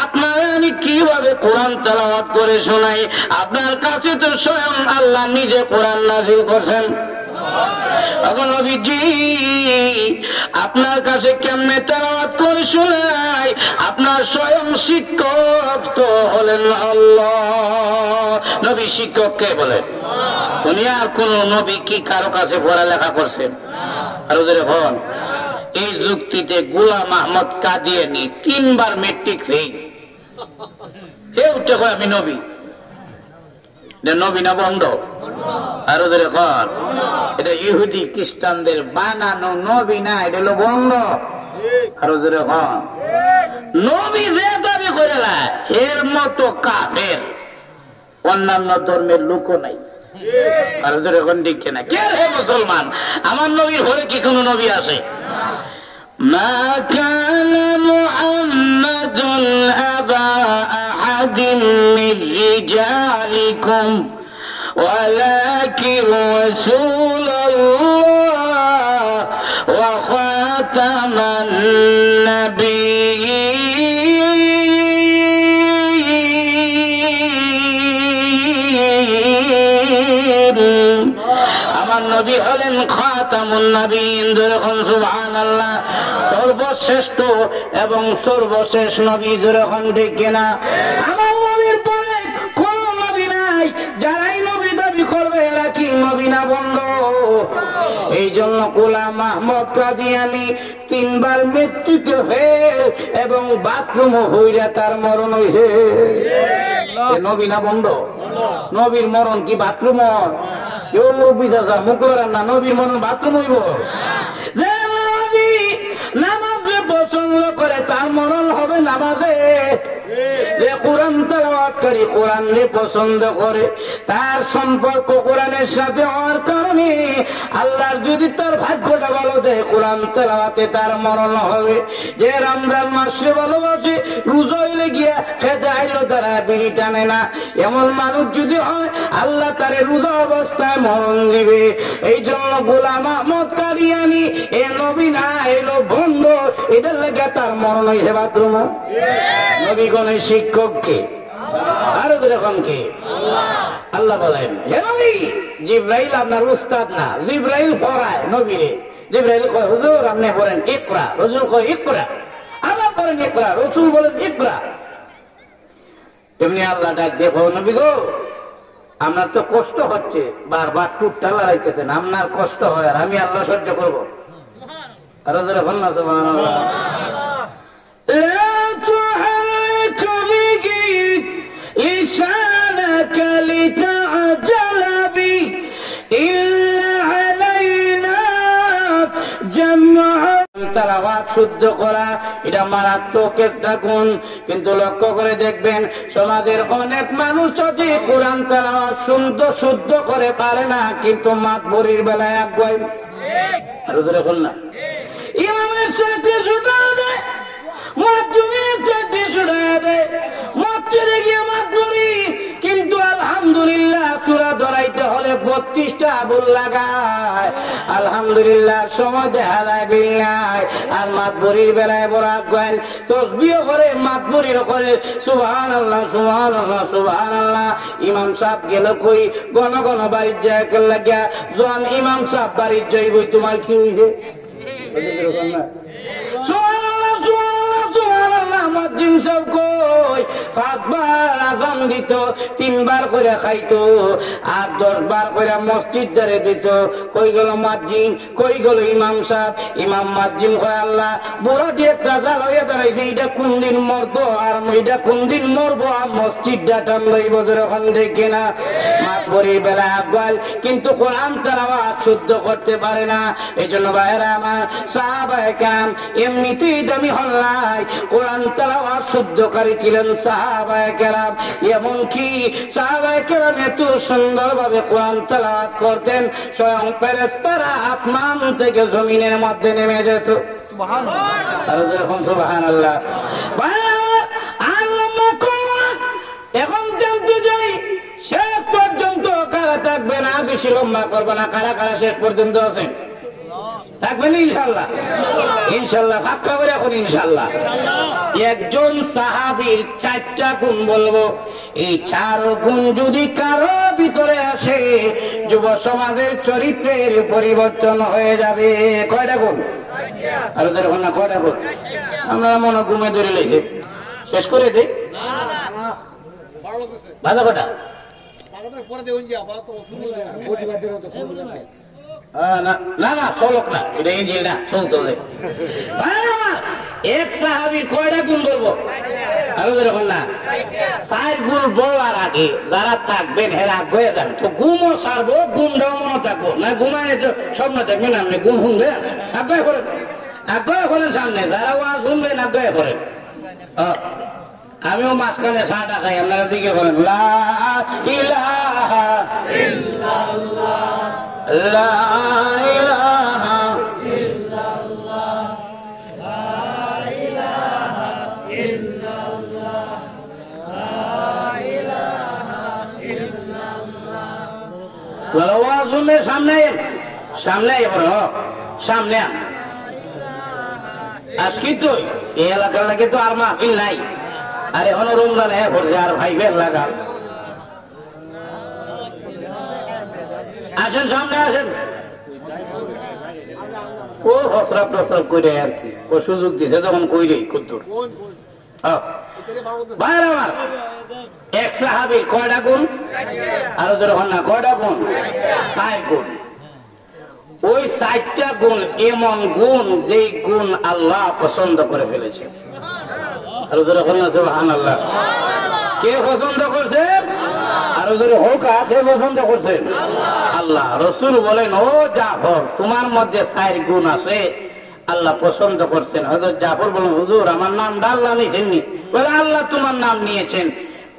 আপনার আমি কিভাবে কোরআন তেলাওয়াত করে শোনাই? আপনার কাছে তো স্বয়ং আল্লাহ নিজে কোরআন নাযিল করছেন। নবীজি আপনার কাছে কেমনে তেলাওয়াত করে শোনাই? আপনার স্বয়ং শিক্ষক তো হলেন আল্লাহ। নবী শিক্ষক কে বলেন? দুনিয়ার কোন নবী কি কারো কাছে পড়ালেখা করছেন? আরো ধরে হন এই যুক্তিতে গোলাম আহমদ কাদিয়ানী 3 বার মেট্রিক ফেল। আমি নবী, নবী না বন্ধ? আরো ধরে কর এটা ইহুদি খ্রিস্টানদের বানানো নবী না, এটা হলো বন্ধ। আরো ধরে কর নবী যে দাবি করে এর মতো কাফের অন্যান্য ধর্মের লোকও নাই। আর যখন ঠিক না কে হে মুসলমান, আমার নবীর হয়ে কি কোন নবী আছে? মা কানা মুহাম্মাদুন আবা আহাদিম মির রিজালিকুম ওয়ালাকিন রাসূলুল্লাহ ওয়া খাতামান নাবিয়্যিন। আমার নবী হলেন খাতামুন নবীন। যখন সুবহানাল্লাহ, সর্বশ্রেষ্ঠ এবং সর্বশেষ নবী। যখন ঠিক না, আমার নবীর পরে কোন নবী নাই। যারাই নবী দাবি করবে এরা কি নবী না বন্ধ? এই জন্য গোলাম আহমদ কাদিয়ানী 3 বার মৃত্যুত হয়ে এবং বাথরুম হইয়া তার মরণ হইছে। নবী না বন্ধ? নবীর মরণ কি বাথরুম? কেউ নবী দাদা মুখ না, নবীর মরণ বাথরুম হইব? যে নবী নামাজে পছন্দ করে তার মরণ হবে নামাজে। যে কোরআন তেলাওয়াতকারী কোরআন পছন্দ করে তার সম্পর্ক কোরআনের সাথে হওয়ার কারণে আল্লাহর যদি তার ভাগ্যটা ভালো দেয় কোরআন তেলাওয়াতে তার মরণ হবে। যে রমজান মাসে ভালোবাসে রোজা হইলে গিয়া খেতে আইলো তারা বিড়ি টানে না, এমন মানুষ যদি হয় আল্লাহ তারে রোজা অবস্থায় মরণ দিবে। এই জন্য গোলাম আহমদ কাদিয়ানী এ নবী না, এলো বন্ধ, এটার লেগে তার মরণ হয়েছে বাথরুম। নবীগণের শিক্ষক কে? আরো যেরকম কে? আল্লাহ বলেন হে নবী, জিবরাইল আপনার উস্তাদ না, জিবরাইল পড়ায় নবীরে। জিবরাইল কয় হুজুর আপনি পড়েন ইকরা, হুজুর কয় ইকরা, আবার পড়েন ইকরা, রাসূল বলেন ইকরা। এমনি আল্লাহ ডাক দেখো নবী গো, আপনার তো কষ্ট হচ্ছে, বারবার টুটটা লড়াইতেছেন, আপনার কষ্ট হয় আর আমি আল্লাহ সহ্য করবো। আরো যেরকম না সুবহানাল্লাহ। শুদ্ধ করা এটা মারাত্মক একটা গুণ। কিন্তু লক্ষ্য করে দেখবেন সমাজের অনেক মানুষ যদি কোরআন তেলাওয়াত শুদ্ধ করে পারে না, কিন্তু মাতবরির বেলায় আগুয়ায় না। ইমামের সাথে শুধু দেয়, মাতজুমের সাথে শুধু দেয়, মসজিদে গিয়ে মাতবরি। কিন্তু আলহামদুলিল্লাহ সূরা ধরাইতে হলে 32টা আবুল লাগায়, আলহামদুলিল্লাহ সময় দেখা যায় বিল্লাহ। আর মাতবরির বেলায় বড় আগুয়ায় তসবিহ করে, মাতবরিও করে সুবহানাল্লাহ সুবহানাল্লাহ সুবহানাল্লাহ। ইমাম সাহেব গেল কই? ঘন ঘন বাড়ির যায় লাগিয়া। যখন ইমাম সাহেব বাড়ির যাইব তোমার কি হইছে? মুয়াজ্জিন সাহেব কই 5 বার আযান দিত, 3 বার করে খাইতো, আর 10 বার করে মসজিদ ধরে দিত। কই গেল মুয়াজ্জিন? কই গেল ইমাম সাহেব? ইমাম মুয়াজ্জিন কয় আল্লাহ বুড়া দিয়ে রাজা লইয়া দাঁড়াইছে, এটা কোন দিন মরবো আর এটা কোন দিন মরবো, আর মসজিদটা টান লইব যখন দেখে না। মাতবরির বেলা আগুয়াল, কিন্তু কোরআন তেলাওয়াত শুদ্ধ করতে পারে না। এই জন্য ভাইরা আমার, সাহাবায়ে কেরাম এমনিতেই দামি হল্লাই, কোরআন তেলাওয়াত শুদ্ধকারী ছিলেন সাহাবায়ে কেরাম। এমনকি সাহাবায়ে কেরাম এত সুন্দরভাবে কোরআন তেলাওয়াত করতেন, স্বয়ং ফেরেশতারা আসমান থেকে জমিনের মধ্যে নেমে যেত। সুবহানাল্লাহ। এখন জানতে যাই শেষ পর্যন্ত কারা থাকবে না, বেশি লম্বা করবো না। কারা কারা শেষ পর্যন্ত আছেন? থাকবেন ইনশাল্লাহ? ইনশাল্লাহ পাক্কা করে এখন ইনশাল্লাহ। একজন সাহাবীর 4টা গুণ বলবো। এই 4 গুণ যদি কারো ভিতরে আসে, যুব সমাজের চরিত্রের পরিবর্তন হয়ে যাবে। কয়টা গুণ? আর দেখুন না কয়টা গুণ? আমরা মনে ঘুমে ধরে লেগে শেষ করে দিই। বাধা কটা? না না চলক না, এটা ইঞ্জিল না, চলতে হবে। এক সাহাবীর কয়টা গুণ বলবো? আরো দেখুন না 4 গুণ বলার আগে যারা থাকবেন এরা আগে যান তো গুমও সারবো, গুমটাও মনে থাকবো না। গুমায় স্বপ্ন দেখবেন আপনি, গুম শুনবেন আগ্রহ করেন, আগ্রহ করেন সামনে যারা ওয়া শুনবেন আগ্রহ করেন। আমিও মাঝখানে সাটা খাই, আপনারা দিকে বলেন লা ইলাহা ইল্লাল্লাহ লা ইলাহা ইল্লাল্লাহ লা ইলাহা ইল্লাল্লাহ লা সামনে সামনে সামনে আজকে তো এই এলাকার লাগে তো আর মাহফিল নাই, আর এখন রমজান পড়ছে আর ভাইবের লাগাল। আসেন সামনে আসেন, ও হসরাপ টসরাপ করে আর কি, ও সুযোগ দিছে তখন কইরে কুদ্দুর। ভাইরা আমার, এক সাহাবীর কয়টা গুণ? আরো যখন না কয়টা গুণ? 4 গুণ। ওই 4টা গুণ এমন গুণ যেই গুণ আল্লাহ পছন্দ করে ফেলেছে। আরো যখন না সুবহানাল্লাহ। কে পছন্দ করছে? আরো জোরে হোক, কে পছন্দ করছে? আল্লাহ। রসুল বলেন, ও জাফর, তোমার মধ্যে 4 গুণ আছে, আল্লাহ পছন্দ করছেন। হযরত জাফর বলেন, হুজুর আমার নামটা আল্লাহ নিয়েছেননি? বলে, আল্লাহ তোমার নাম নিয়েছেন।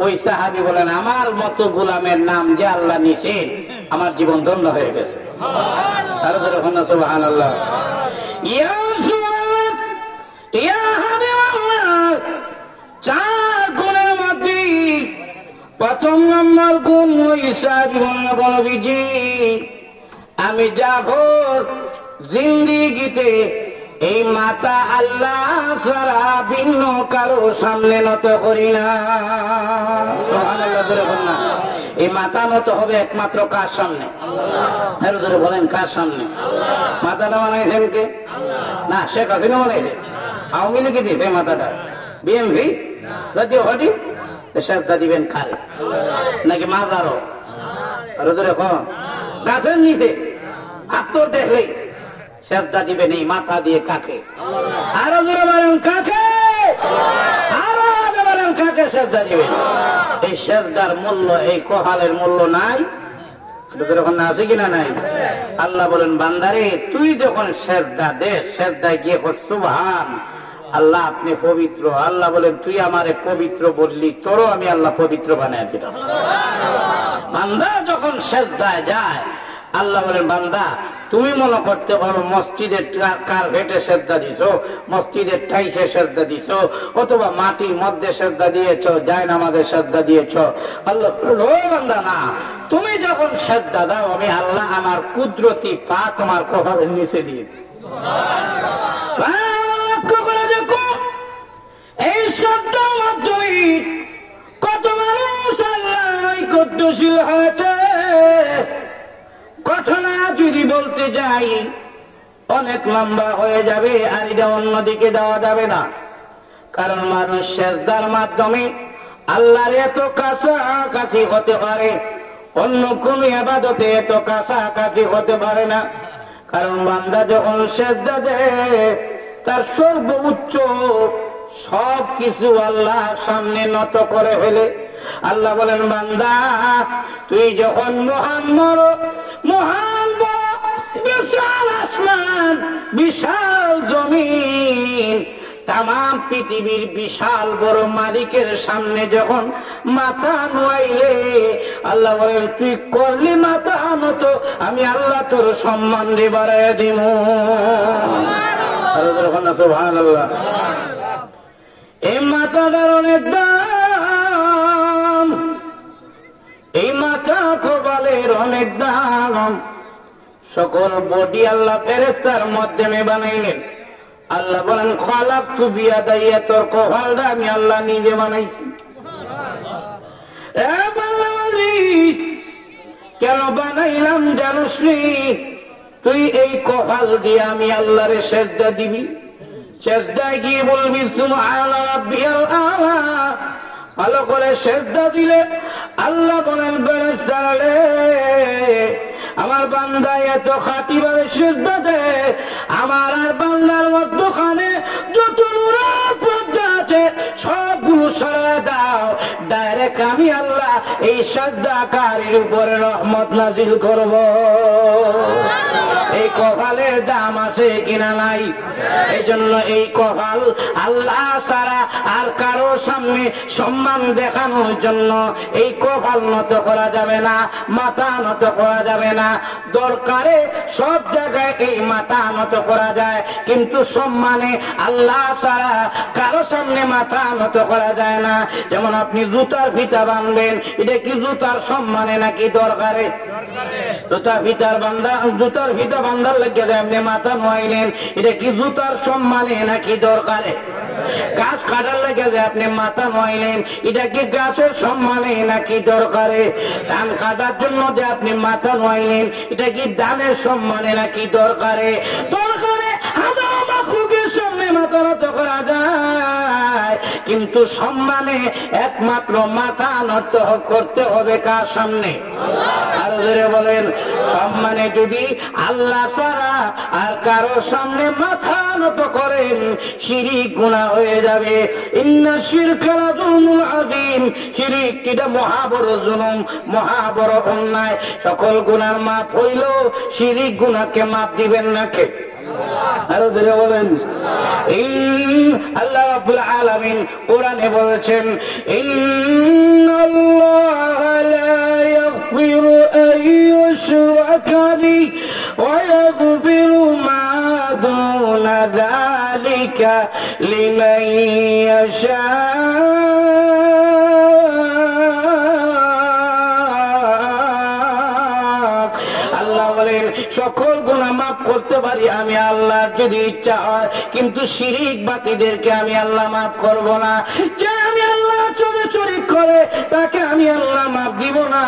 ওই সাহাবী বলেন, আমার মতো গোলামের নাম যে আল্লাহ নিয়েছেন, আমার জীবন ধন্য হয়ে গেছে। আরো জোরে বলেন সুবহানাল্লাহ। ইয়া সুবহান, ইয়া হাবিবাল্লাহ, 4 গুণের মধ্যে প্রথম নম্বর গুণ ওই সাহাবী বলেন, আমি জাফর জিন্দেগিতে এই মাথা আল্লাহ ছাড়া ভিন্ন কারো সামনে নত করি না। এই মাথা নত হবে একমাত্র কার সামনে? বলেন কার সামনে? মাথাটা বানাইছেন কে? না, শেখ হাসিনা বানাইছে, আওয়ামী লীগে দিয়েছে মাথাটা, বিএমপি জাতীয় পার্টি। সেজদা দিবেন কারে? নাকি মাজারও? আরো ধরে গাছের নিচে আত্মর দেখলেই সেজদা দিবেন এই মাথা দিয়ে কাকে? আরো ধরে বলেন কাকে? আরো বলেন কাকে সেজদা দিবেন? এই সেজদার মূল্য, এই কহালের মূল্য নাই? আছে কিনা নাই? আল্লাহ বলেন, বান্দারে তুই যখন সেজদা দেশ, সেজদায় গিয়ে সুবহান আল্লাহ, আপনি পবিত্র। আল্লাহ বলেন, তুই আমারে পবিত্র বললি, তোরও আমি আল্লাহ পবিত্র বানায় দিলাম। বান্দা যখন সেজদায় যায়, আল্লাহ বলেন, বান্দা তুমি মনে করতে পারো মসজিদের কার্পেটে সেজদা দিছো, মসজিদের টাইসে সেজদা দিছো, অথবা মাটির মধ্যে সেজদা দিয়েছ, জায়নামাজে সেজদা দিয়েছ। আল্লাহ বান্দা না, তুমি যখন সেজদা দাও, আমি আল্লাহ আমার কুদরতি পা তোমার কপালের নিচে দিয়ে দিই। এই শব্দের মাধ্যমে কত মানুষ আল্লাহ কুদ্দুসী হয়েছে। ঘটনা যদি বলতে যাই অনেক লম্বা হয়ে যাবে, আর এটা অন্যদিকে দেওয়া যাবে না। কারণ মানুষ সেজদার মাধ্যমে আল্লাহর এত কাছাকাছি হতে পারে, অন্য কোন ইবাদতে এত কাছাকাছি হতে পারে না। কারণ বান্দা যখন সেজদা দেয়, তার সর্বোচ্চ সবকিছু আল্লাহর সামনে নত করে ফেলে। আল্লাহ বলেন, বান্দা তুই যখন মহান বিশাল আসমান, বিশাল জমিন, তাম পৃথিবীর বিশাল বড় মালিকের সামনে যখন মাথা নোয়াইলে, আল্লাহ বলেন, তুই করলি মাথা নত, আমি আল্লাহ তোর সম্মান দিয়ে বাড়াইয়া দিব। সুবহানাল্লাহ। এই মাথাটার অনেক দাম, এই মাথা কপালের অনেক দাম। সকল বডি আল্লাহ ফেরেশতার মাধ্যমে বানাইলেন। আল্লাহ বলেন, খালাকতু বিয়াদাইয়া, তোর কপালটা আমি আল্লাহ নিজে বানাইছি। কেন বানাইলাম জানোস নি? তুই এই কপাল দিয়ে আমি আল্লাহরে সেজদা দিবি। সেজদায় গিয়ে বলবি সুবহান রাব্বিয়াল আ'লা। ভালো করে সেজদা দিলে আল্লাহ বলেন, ফেরেশতারা রে, আমার বান্দা এত খাঁটিভাবে সেজদা দেয়, আমার আর বান্দার মধ্যখানে যত নূরের পর্দা আছে সবগুলো সরিয়ে দাও। ডাইরেক্ট আমি আল্লাহ এই সেজদাকারীর উপরে রহমত নাজিল করব। এই কপালের দাম আছে কিনা নাই? এই জন্য এই কপাল আল্লাহ ছাড়া আর কারো সামনে সম্মান দেখানোর জন্য এই কপাল নত করা যাবে না, মাথা নত করা যাবে না। দরকারে সব জায়গায় এই মাথা নত করা যায়, কিন্তু সম্মানে আল্লাহ ছাড়া কারো সামনে মাথা নত করা যায় না। যেমন আপনি জুতার ফিতা বাঁধবেন, এটা কি জুতার সম্মানে নাকি দরকারে? জুতার ফিতা বান্ধার লেগে যে আপনি মাথা নোয়াইলেন, এটা কি জুতার সম্মানে নাকি দরকারে? গাছ কাটার লেগে যে আপনি মাথা নোয়াইলেন, এটা কি গাছের সম্মানে নাকি দরকারে? ধান কাটার জন্য যে আপনি মাথা নোয়াইলেন, এটা কি ধানের সম্মানে নাকি দরকারে? দরকারে হাজার মাখলুকের সামনে মাথা নত করা যায়, কিন্তু সম্মানে একমাত্র মাথা নত করতে হবে কার সামনে? আরো জোরে বলেন, সম্মানে যদি আল্লাহ ছাড়া আর কারো সামনে মাথা নত করেন, শিরক গুনাহ হয়ে যাবে। ইন্না শিরকা লাযুলমুন আযীম, শিরক এটা মহাবড় জুলুম, মহাবড় অন্যায়। সকল গুনার মাপ হইল, শিরক গুনাহকে মাপ দিবেন না কে? আরো ধরে বলেন, এই আল্লাহ রাব্বুল আলামিন কোরআনে বলেছেন, ইন্নাল্লাহা লা ইয়াগফিরু আন ইউশরাকা বিহি ওয়া ইয়াগফিরু মা দুনা যালিকা লিমান ইয়াশা। সকল গুনাহ মাফ করতে পারি আমি আল্লাহর যদি ইচ্ছা হয়, কিন্তু শিরিক বাকিদেরকে আমি আল্লাহ মাফ করব না। যে আমি আল্লাহ শরীক করে তাকে আমি আল্লাহ মাফ দিব না,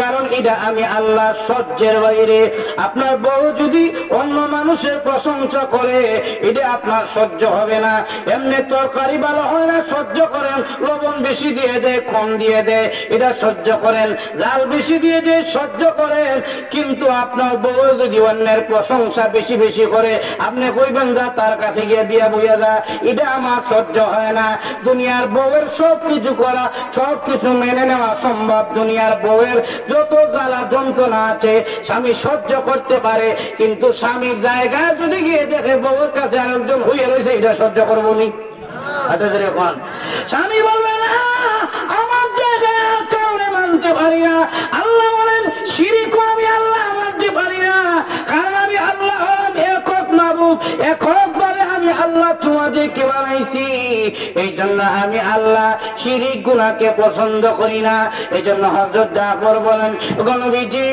কারণ এটা আমি আল্লাহ সহ্যের বাইরে। আপনার বউ যদি অন্য মানুষের প্রশংসা করে, এটা আপনার সহ্য হবে না। এমনি তরকারি ভালো হয় না, সহ্য করেন। লবণ বেশি দিয়ে দেয়, কম দিয়ে দেয়, এটা সহ্য করেন। জাল বেশি দিয়ে দেয়, সহ্য করেন। কিন্তু আপনার বউ যদি অন্যের প্রশংসা বেশি বেশি করে, আপনি কইবেন যা তার কাছে গিয়ে বিয়া বইয়া যা, এটা আমার সহ্য হয় না। দুনিয়ার বউয়ের সব কিছু করা, সব কিছু মেনে নেওয়া সম্ভব। দুনিয়ার বউয়ের যত জ্বালা যন্ত্রণা আছে স্বামী সহ্য করতে পারে, কিন্তু স্বামীর জায়গায় যদি গিয়ে দেখে বউয়ের কাছে আরেকজন হইয়া রয়েছে, এটা সহ্য করবো নি? স্বামী বলবে না, আমার জায়গায় কাউরে মানতে পারি না। আল্লাহ বলেন, শিরিকও আমি আল্লাহ মানতে পারি না, কারণ আমি আল্লাহ একক মাবুদ, একক বলে আমি আল্লাহ তোমাদেরকে বানাইছি। এই জন্য আমি আল্লাহ শিরিক গুনাহকে পছন্দ করি না। এই জন্য হযরত জাফর বলেন, নবীজি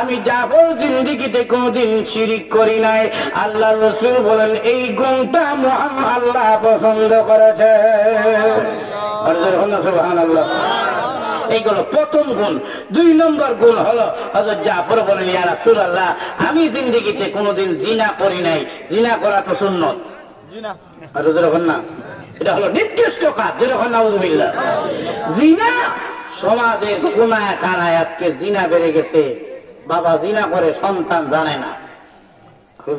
আমি জাফর জিন্দেগিতে কোনদিন শিরিক করি নাই। আল্লাহ রাসূল বলেন, এই গুণটা মুহাম্মদ আল্লাহ পছন্দ করেছে। সুবহানাল্লাহ। এইগুলো প্রথম গুণ। 2 নম্বর গুণ হলো, হযরত জাফর বলেন, ইয়া রাসূলুল্লাহ আমি জিন্দেগিতে কোনদিন জিনা করি নাই। জিনা করা তো সুন্নাত, জিনা না, এটা হলো নিকৃষ্ট কাজ। যেরকম নাউযুবিল্লাহ, জিনা সমাজের গুনাহ কারায় আজকে জিনা বেড়ে গেছে। বাবা জিনা করে, সন্তান জানে না।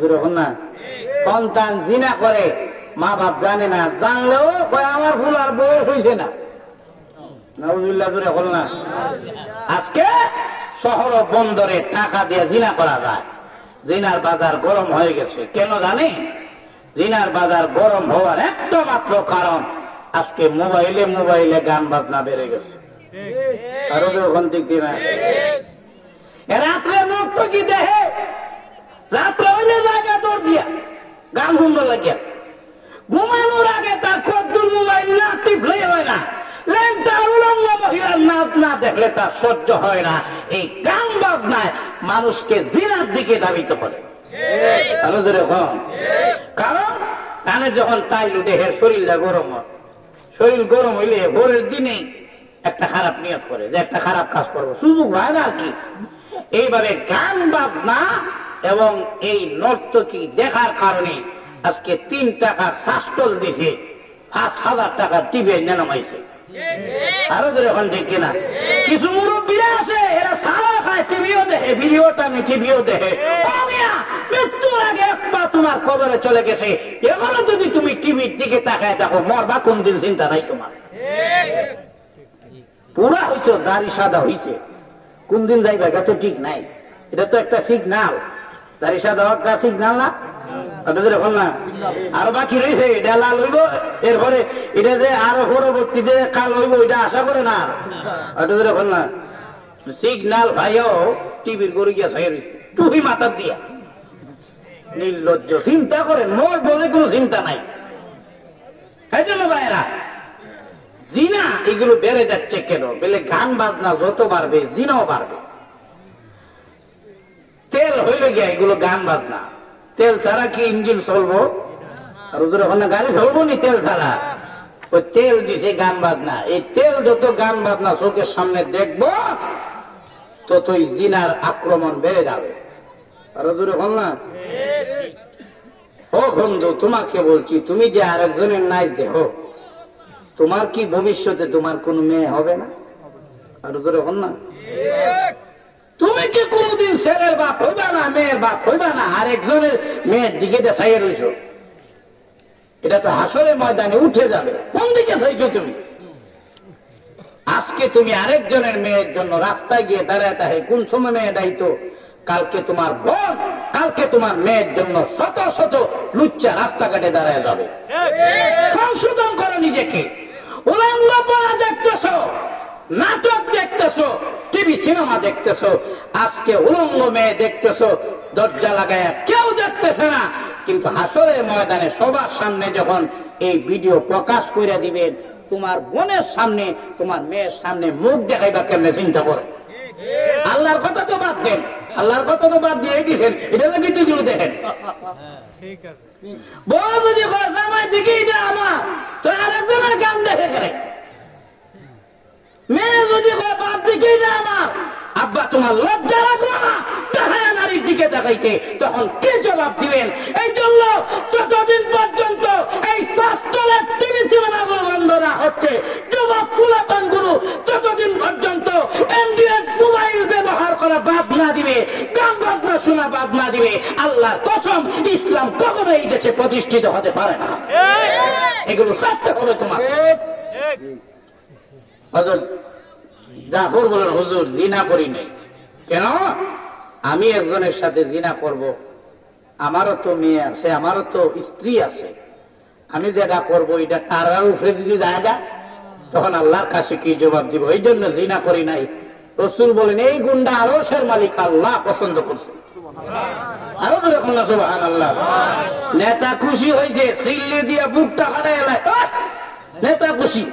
যেরকম না, সন্তান জিনা করে, মা বাপ জানে না, জানলেও আমার ভুল আর বয়স হইছে না। নাউযুবিল্লাহ জোরে বল না। আজকে শহর বন্দরে টাকা দিয়ে জিনা করা যায়। জিনার বাজার গরম হয়ে গেছে। কেন জানে? জিনার বাজার গরম হওয়ার একটা মাত্র কারণ, আজকে মোবাইলে গান বাজনা বেড়ে গেছে। আরো ওখান থেকে না, রাত্রে নৃত্য কি দেখে, রাত্রে হইলে জায়গা দৌড় দিয়া গান সুন্দর লাগিয়া, ঘুমানোর আগে তার কদ্দুর মোবাইল না টিপলে হয় না, মহিলার নাচ না দেখলে তার সহ্য হয় না। এই গান বাজনায় মানুষকে জিনার দিকে ধাবিত করে। কারণ কানে যখন তাই দেহের শরীরটা গরম হয়, শরীর গরম হইলে ভোরের দিনে একটা খারাপ নিয়ত করে যে একটা খারাপ কাজ করবো, সুযোগ হয় না আর কি। এইভাবে গান বাজনা এবং এই নর্তকী দেখার কারণে আজকে 3 টাকার শাস্তল দিছে, 5,000 টাকা টিভি নামাইছে। আরো যখন দেখি না, কিছু মুরব্বীরা আছে, এরা সারা খায়, টিভিও দেখে, ভিডিওটা আমি টিভিও দেখে। মৃত্যুর আগে একবার তোমার কবরে চলে গেছে, এবারে যদি তুমি টিভির দিকে তাকায় দেখো, মরবা কোন দিন চিন্তা নাই তোমার। পুরা হইতো, দাড়ি সাদা হইছে, কোন দিন যাইবা এটা তো ঠিক নাই। এটা তো একটা সিগনাল, দাড়ি সাদা একটা সিগনাল না? আরো বাকি রয়েছে, এটা লাল হইব, এরপরে এটা যে আরো পরবর্তীতে কাল হইব, এটা আশা করে না। না সিগনাল ভাইও টিভির গরু গিয়া ছাই রয়েছে, টুপি মাথার দিয়া। নির্লজ্জ, চিন্তা করেন, মোর বলে কোনো চিন্তা নাই। এই জন্য ভাইরা জিনা এগুলো বেড়ে যাচ্ছে কেন? বলে গান বাজনা যত বাড়বে জিনাও বাড়বে। তেল হইলে গিয়া এগুলো গান বাজনা, তেল ছাড়া কি ইঞ্জিন চলবো? আর ওদের ওখানে গাড়ি চলবো নি তেল ছাড়া? ওই তেল দিছে গান বাজনা। এই তেল যত গান বাজনা চোখের সামনে দেখবো ততই জিনার আক্রমণ বেড়ে যাবে। আর ওদের ওখানে না, ও বন্ধু তোমাকে বলছি, তুমি যে আরেকজনের নাচ দেখো, তোমার কি ভবিষ্যতে তোমার কোন মেয়ে হবে না? আর ওদের ওখানে না, তুমি কি কোনদিন ছেলের বাপ হইবা না, মেয়ের বাপ হইবা না, আরেকজনের মেয়ের দিকে চাইয়ে রইছ? এটা তো হাসরের ময়দানে উঠে যাবে। কোন দিকে চাইছো তুমি? আজকে তুমি আরেকজনের মেয়ের জন্য রাস্তায় গিয়ে দাঁড়ায় থাকে, কোন সময় মেয়ে দায়িত্ব? কালকে তোমার বোন, কালকে তোমার মেয়ের জন্য শত শত লুচ্চা রাস্তাঘাটে দাঁড়ায় যাবে। সংশোধন করো নিজেকে। উলঙ্গ পড়া দেখতেছ, নাটক দেখতেছ, টিভি সিনেমা দেখতেছ, আজকে উলঙ্গ মেয়ে দেখতেছ, দরজা লাগায় কেউ দেখতেছে না, কিন্তু হাসরের ময়দানে সবার সামনে যখন এই ভিডিও প্রকাশ করে দিবেন, তোমার বোনের সামনে, তোমার মেয়ের সামনে মুখ দেখাইবা কেমনে চিন্তা করে? আল্লাহর কথা তো বাদ দেন, আল্লাহর কথা তো বাদ দিয়ে দিচ্ছেন, এটা তো কিন্তু দেখেন। বউ যদি জামাই দিকে এটা আমার, তো আরেকজনের গান দেখে গেলে, মেয়ে যদি বাপ দিকে এটা আমার, আব্বা তোমার লজ্জা লাগলো না নারীর দিকে দেখাইতে? তখন কে জবাব দিবেন? এই জন্য ততদিন পর্যন্ত এই শাস্ত্রের টিভি সিনেমাগুলো বন্ধ না হচ্ছে, যুবক পুরাতন গুরু ততদিন পর্যন্ত অ্যান্ড্রয়েড মোবাইল ব্যবহার করা বাদ না দিবে, গান বাজনা শোনা বাদ না দিবে, আল্লাহর কসম ইসলাম কখনো এই দেশে প্রতিষ্ঠিত হতে পারে না। এগুলো ছাড়তে হবে তোমার। হযরত জাফর বলেন, হুজুর জিনা করি নাই কেন? আমি একজনের সাথে জিনা করব, আমারও তো মেয়ে আছে, আমারও তো স্ত্রী আছে, আমি যেটা করবো এটা তার উপরে যদি যায় না, তখন আল্লাহর কাছে কি জবাব দিব? এই জন্য জিনা করি নাই। রাসূল বলেন, এই গুন্ডা আরশের মালিক আল্লাহ পছন্দ করছে। আরো তো দেখুন না, সুবহানাল্লাহ। নেতা খুশি হয়েছে, সিল্লি দিয়ে বুকটা ফাটাই এলাই, নেতা খুশি।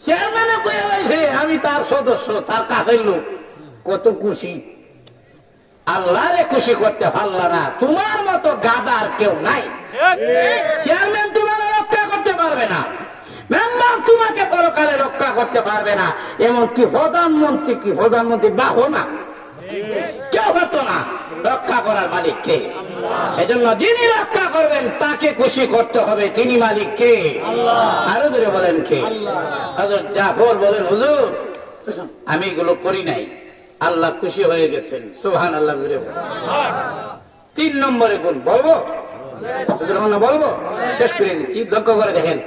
চেয়ারম্যানে কয়ে লাইছে আমি তার সদস্য, তার কাছের লোক, কত খুশি। আল্লাহরে খুশি করতে পারলা না, তোমার মতো গাদার কেউ নাই। চেয়ারম্যান তোমার রক্ষা করতে পারবে না, মেম্বার তোমাকে পরকালে রক্ষা করতে পারবে না, এমনকি প্রধানমন্ত্রী, কি প্রধানমন্ত্রী বাহো না, কেউ হতো না। রক্ষা করার মালিক কে? এজন্য যিনি রক্ষা করবেন তাকে খুশি করতে হবে। তিনি মালিক কে? আরো ধরে বলেন কে? হযরত জাফর বলেন, হুজুর আমি এগুলো করি নাই, আল্লাহ খুশি হয়ে গেছেন। সুবহানাল্লাহ। 3 নম্বরে গুণ বলবো, বলবো, শেষ করে দিচ্ছি, লক্ষ্য করে দেখেন।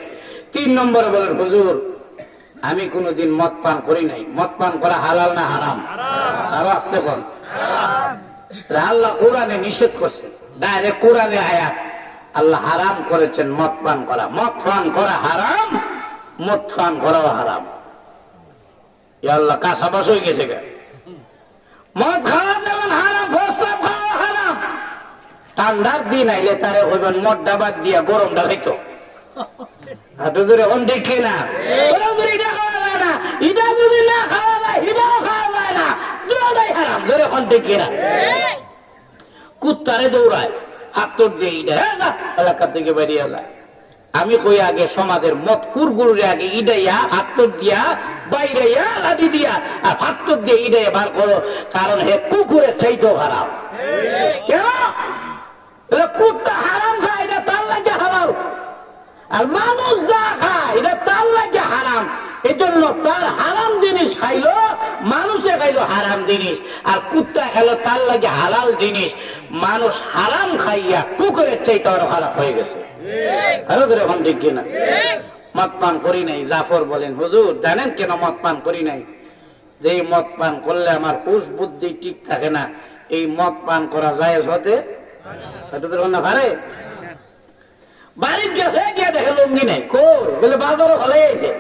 3 নম্বরে বলেন, হুজুর আমি কোনদিন মদ পান করি নাই। মদ পান করা হালাল না হারাম? আরো আসতে বল। আল্লাহ কোরআনে নিষেধ করছে, ডাইরেক্ট কোরআনে আয়াত, আল্লাহ হারাম করেছেন মদ পান করা। মদ পান করা হারাম, মদ পান করাও হারাম। আল্লাহ কাছাবাস হয়ে গেছে। মদ খাওয়া যেমন হারাম, প্রস্তাব খাওয়া হারাম। ঠান্ডার দিন আইলে তারে হইবেন মদ ডাবাদ দিয়া গরম ডাবাইতো। এখন দেখি না, এটা খাওয়া যায় না, এটা যদি না খাওয়া যায় এটাও খাওয়া যায় না, দুটাই হারাম। ধরে এখন দেখি না, কুত্তারে দৌড়ায়, হাত তোর দিয়ে এলাকা থেকে বেরিয়ে যায়। আমি কই আগে সমাজের মত কুরগুলোরে আগে ইডাইয়া হাত তোর দিয়া বাইরে লাঠি দিয়া আর হাত তোর দিয়ে ইডাইয়া বার করো, কারণ হে কুকুরের চাইতেও হারাম। কেন? কুত্তা হারাম খায়, এটা তার লাগে হারাম। আর মানুষ যা খায় এটা তার লাগে হারাম। এজন্য তার হারাম জিনিস খাইলো, মানুষে খাইলো হারাম জিনিস, আর কুত্তা খাইলো তার লাগে হালাল জিনিস। মানুষ হারাম খাইয়া কুকুরের চাইতে আরো খারাপ হয়ে গেছে। এখন ঠিক কিনা? মদ পান করি নাই। জাফর বলেন, হুজুর জানেন কেন মদ পান করি নাই? যে মদ পান করলে আমার হুশ বুদ্ধি ঠিক থাকে না, এই মদ পান করা যায় হতে পারে। বাড়ির গেছে, গিয়ে দেখে লুঙ্গি নেই, বলে বাজারও ভালো হয়েছে।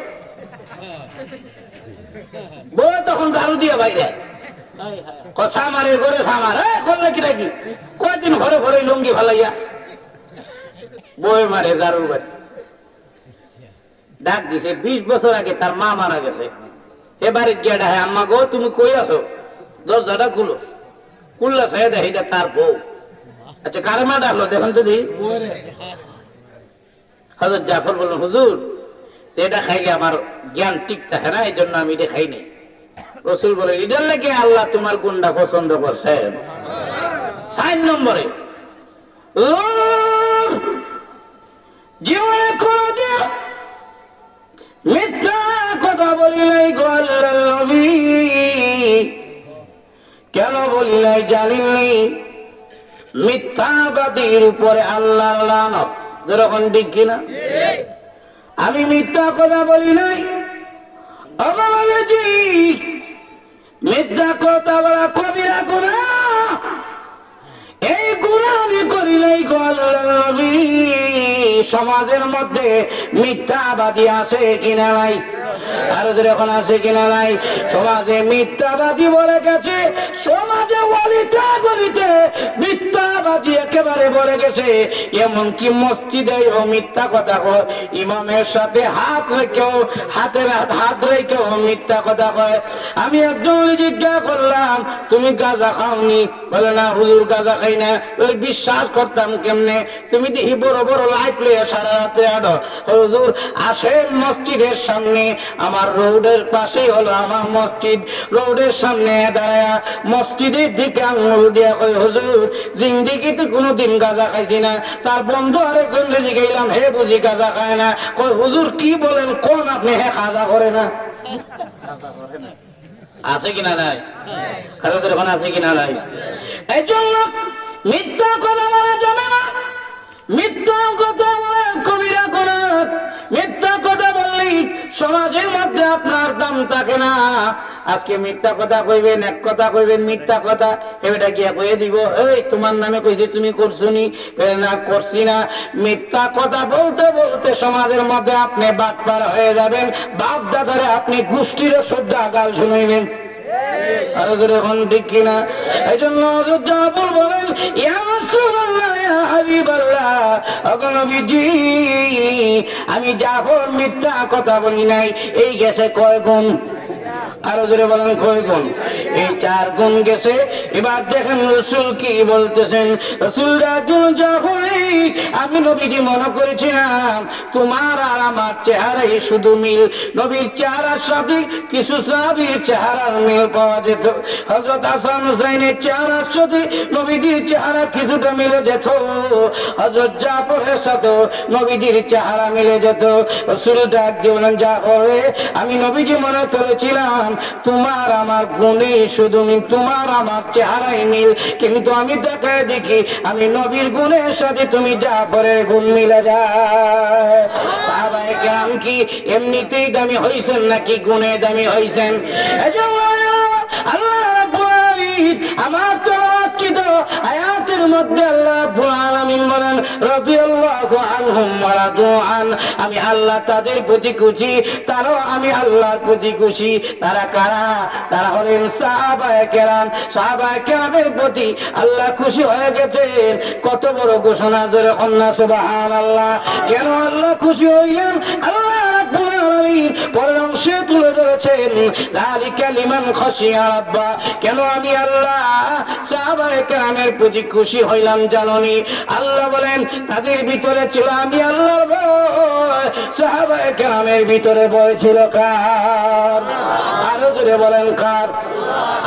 বউ তখন ঝাড়ু দিয়ে বাইরে সামারের ঘরে সামার করলে কি নাকি কয়েকদিন ঘরে ঘরে লুঙ্গি ফালাইয়া বই মারে ঝাড়ুর বাড়ি। ডাক দিছে 20 বছর আগে তার মা মারা গেছে। এবারে গিয়ে ডাহে, আম্মা গো তুমি কই আছো? দরজাটা খুলো। খুললা সাহেব দেখি তার বউ। আচ্ছা কারে মা ডাকলো দেখুন তো দি। হযরত জাফর বললেন হুজুর এটা খাইলে আমার জ্ঞান ঠিক থাকে না, এই জন্য আমি এটা খাই নাই। রাসূল বলে এটার লাগে আল্লাহ তোমার গুণটা পছন্দ করছেন। 4 নম্বরে জীবনে কোনদিন মিথ্যা কথা বলি নাই গো আল্লাহর নবী। কেন বলি নাই জানেননি? মিথ্যাবাদীর উপরে আল্লাহর লানত। যখন ঠিক কিনা? আমি মিথ্যা কথা বলি নাই। মিথ্যা কথা বলা কবিরা গুনাহ। এই গুনাহ আমি করি নাই গো আল্লাহর নবী। সমাজের মধ্যে মিথ্যাবাদী আছে কিনা নাই? আরো যখন আছে কিনা নাই? সমাজে মিথ্যাবাদী বলে গেছে। সমাজে অলিতে গলিতে মিথ্যাবাদী একেবারে বলে গেছে। এমনকি মসজিদে মিথ্যা কথা কয়, ইমামের সাথে হাত রেখেও হাত রেখেও মিথ্যা কথা কয়। আমি একজন জিজ্ঞাসা করলাম তুমি গাঁজা খাওনি? বলে না হুজুর গাঁজা খাই না। বলে বিশ্বাস করতাম কেমনে? তুমি দেখি বড় বড় লাইট লইয়া সারা রাতে আডো। হুজুর আসেন মসজিদের সামনে, আমার রোডের পাশেই হলো আমার মসজিদ। রোডের সামনে দাঁড়ায়া মসজিদের দিকে আঙুল দিয়া কই হুজুর জিন্দিগিতে কোনোদিন গাঁজা খাইছি না। তার বন্ধু আরেকজন জিজ্ঞাসলাম হে বুঝি গাঁজা খায় না? কই হুজুর কি বলেন কোন আপনি? হে খাজা করে না। আছে কিনা নাই? কারো ওখানে আছে কিনা নাই? এই জন্য মিথ্যা কথা বলা যাবে না। মিথ্যা কথা বলে কবিরা গুনাহ। মিথ্যা কথা বললেই সমাজের মধ্যে আপনার দাম থাকে না। আজকে মিথ্যা কথা কইবেন, এক কথা কইবেন মিথ্যা কথা, এটা গিয়া কয়ে দিব এই তোমার নামে কইছি তুমি করছো নি? না করছি না। মিথ্যা কথা বলতে বলতে সমাজের মধ্যে আপনি বাটপার হয়ে যাবেন। বাপ দাদারে আপনি গোষ্ঠীর শ্রদ্ধা গাল শুনাইবেন। আরো যখন ঠিক কিনা? এই জন্য বলেন ইয়া রাসূলুল্লাহ ইয়া হাবিবাল্লাহ, ওগো নবীজি আমি জাফর মিথ্যা কথা বলি নাই। এই গেছে কয় গুণ? আরো জোরে বলেন কয় গুণ? এই 4 গুণ গেছে। এবার দেখেন রাসূল কি বলতেছেন। রাসূল যখন আমি নবীজি মনে করেছিলাম তোমার আর আমার চেহারাই শুধু মিল। নবীর চেহারার সাথে কিছু সাহাবীর চেহারার মিল পাওয়া যেত। হযরত হাসান হুসাইনের চেহারার সাথে নবীজির চেহারা কিছুটা মিলে যেত। হযরত জাফরের সাথে নবীজির চেহারা মিলে যেত। রাসূল ডাক দিয়ে বলেন জাফর আমি নবীজি মনে করেছিলাম তোমার আমার গুণে শুধু মিল, তোমার আমার চেহারাই মিল, কিন্তু আমি দেখায় দেখি আমি নবীর গুণের সাথে তুমি জাফরের গুণ মিলে যায়। সাহাবায়ে কেরাম কি এমনিতেই দামি হইছেন নাকি গুণে দামি হইছেন? আল্লাহ রাব্বুল আলামিন আমার তওয়াক্কিদ আয়াতের মধ্যে আল্লাহ রাব্বুল আলামিন বলেন রাদিয়াল্লাহু আনহুম ওয়া রাদু আন। আমি আল্লাহ তাদের প্রতি খুশি, তারাও আমি আল্লাহর প্রতি খুশি। তারা কারা? তারা হলেন সাহাবায়ে কেরাম। সাহাবায়ে কেরামের প্রতি আল্লাহ খুশি হয়ে গেছেন। কত বড় ঘোষণা, জোরে কন্যা সুবহানাল্লাহ। কেন আল্লাহ খুশি হইলেন? আল্লাহ রাব্বুল আলামিন পরের অংশে তুলে ধরেছেন যালিকা লিমান খাশিয়া রাব্বা। কেন আমি আল্লাহ সাহাবায়ে কেরামের প্রতি খুশি হইলাম জানোনি? আল্লাহ বলেন তাদের ভিতরে ছিল আমি আল্লাহর ভয়। সাহাবায়ে কেরামের ভিতরে ভয় ছিল কার? আরো জোরে বলেন কার?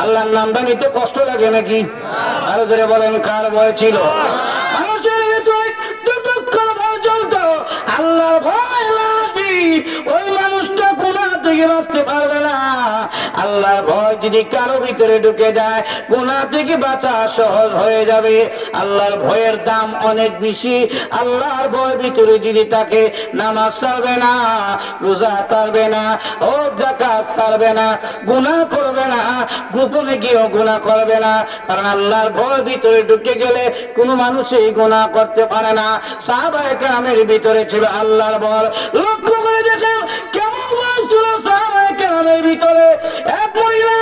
আল্লাহর নামটা নিতে কষ্ট লাগে নাকি? আরো জোরে বলেন কার ভয় ছিল? মানুষের ভিতরে যতক্ষণ ভয় চলত আল্লাহর ভয় লাগবে, ওই মানুষটা গুনাহ থেকে বাঁচতে পারবে না। আল্লাহর ভয় যদি কারো ভিতরে ঢুকে যায় গুনাহ থেকে বাঁচা সহজ হয়ে যাবে। আল্লাহর ভয়ের দাম অনেক বেশি। আল্লাহর ভয় ভিতরে যদি তাকে নামাজ ছাড়বে না, রোজা ছাড়বে না, ও যাকাত ছাড়বে না, গুনাহ করবে না, গোপনে গিয়েও গুনাহ করবে না। কারণ আল্লাহর ভয় ভিতরে ঢুকে গেলে কোনো মানুষই গুনাহ করতে পারে না। সাহাবায়ে কেরামের ভিতরে ছিল আল্লাহর ভয়। লক্ষ্য করে দেখেন কেমন ভয় ছিল সাহাবায়ে কেরামের ভিতরে। এক মহিলা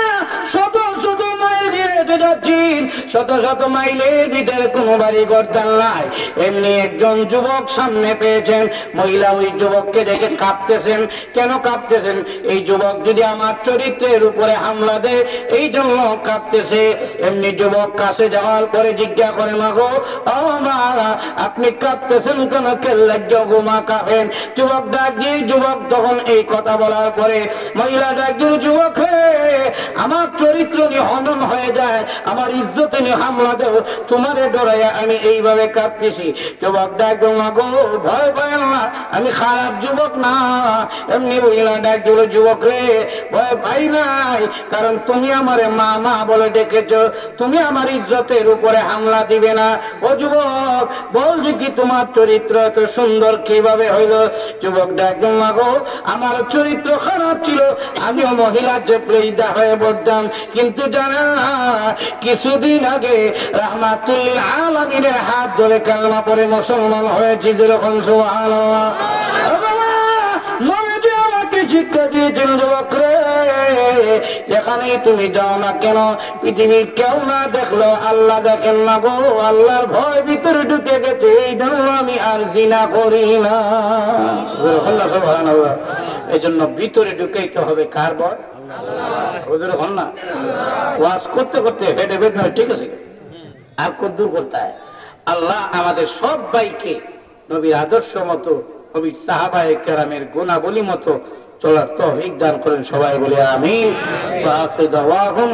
শত শত মাইল দিয়ে হেঁটে যাচ্ছেন, শত শত মাইলের ভিতরে কোনো বাড়ি করতেন নাই। এমনি একজন যুবক সামনে পেয়েছেন, মহিলা ওই যুবককে দেখে কাঁপতেছেন। কেন কাঁপতেছেন? এই যুবক যদি আমার চরিত্রের উপরে হামলা দেয় এই জন্য কাঁপতেছে। এমনি যুবক কাছে যাওয়ার পরে জিজ্ঞাসা করে, মাগো ও মা, আপনি কাঁপতেছেন কেন? কেল্লাজ্জা গোমা কাঁপেন। যুবক ডাক দিয়ে, যুবক তখন এই কথা বলার পরে মহিলা ডাক দিয়ে, যুবক আমার চরিত্র নিয়ে হনন হয়ে যায়, আমার ইজ্জত নিয়ে হামলা দেও, তোমারে ডরাইয়া আমি এইভাবে কাঁপতেছি। যুবক ডাক দিয়ে, মাগো ভয় পায় না, আমি খারাপ যুবক না। এমনি মহিলা ডাক দিল, যুবক রে ভয় পাই নাই, কারণ তুমি আমারে মা মা বলে ডেকেছ, তুমি আমার ইজ্জতের উপরে হামলা দিবে না। ও যুবক বলছি কি তোমার চরিত্র এত সুন্দর কিভাবে হইল? যুবক ডাকলাম, মাগো আমার চরিত্র খারাপ ছিল, আমিও মহিলার যে প্রেরিতা হয়ে পড়তাম, কিন্তু জানা কিছুদিন আগে রাহমাতুল আলামিনের হাত ধরে কালমা পড়ে মুসলমান হয়েছি। যেরকম সুবহানাল্লাহ, নবীজি আমাকে শিক্ষা দিয়েছেন, যুবক রে যেখানেই তুমি যাও না কেন পৃথিবীর কেউ না দেখলো আল্লাহ দেখেন না গো। আল্লাহর ভয় ভিতরে ঢুকে গেছে, এই জন্য আমি আর জিনা করি না। এই জন্য ভিতরে ঢুকাইতে হবে কার ভয়? ওদের হল না ওয়াজ করতে করতে হেঁটে বেট নয়, ঠিক আছে, আর কদ্দূর করতে হয়। আল্লাহ আমাদের সব ভাইকে নবীর আদর্শ মতো, নবীর সাহাবায়ে কেরামের গুণাবলী মতো চলার তৌফিক দান করেন। সবাই বলে আমিন। ওয়া আখিরু দাওয়াহুম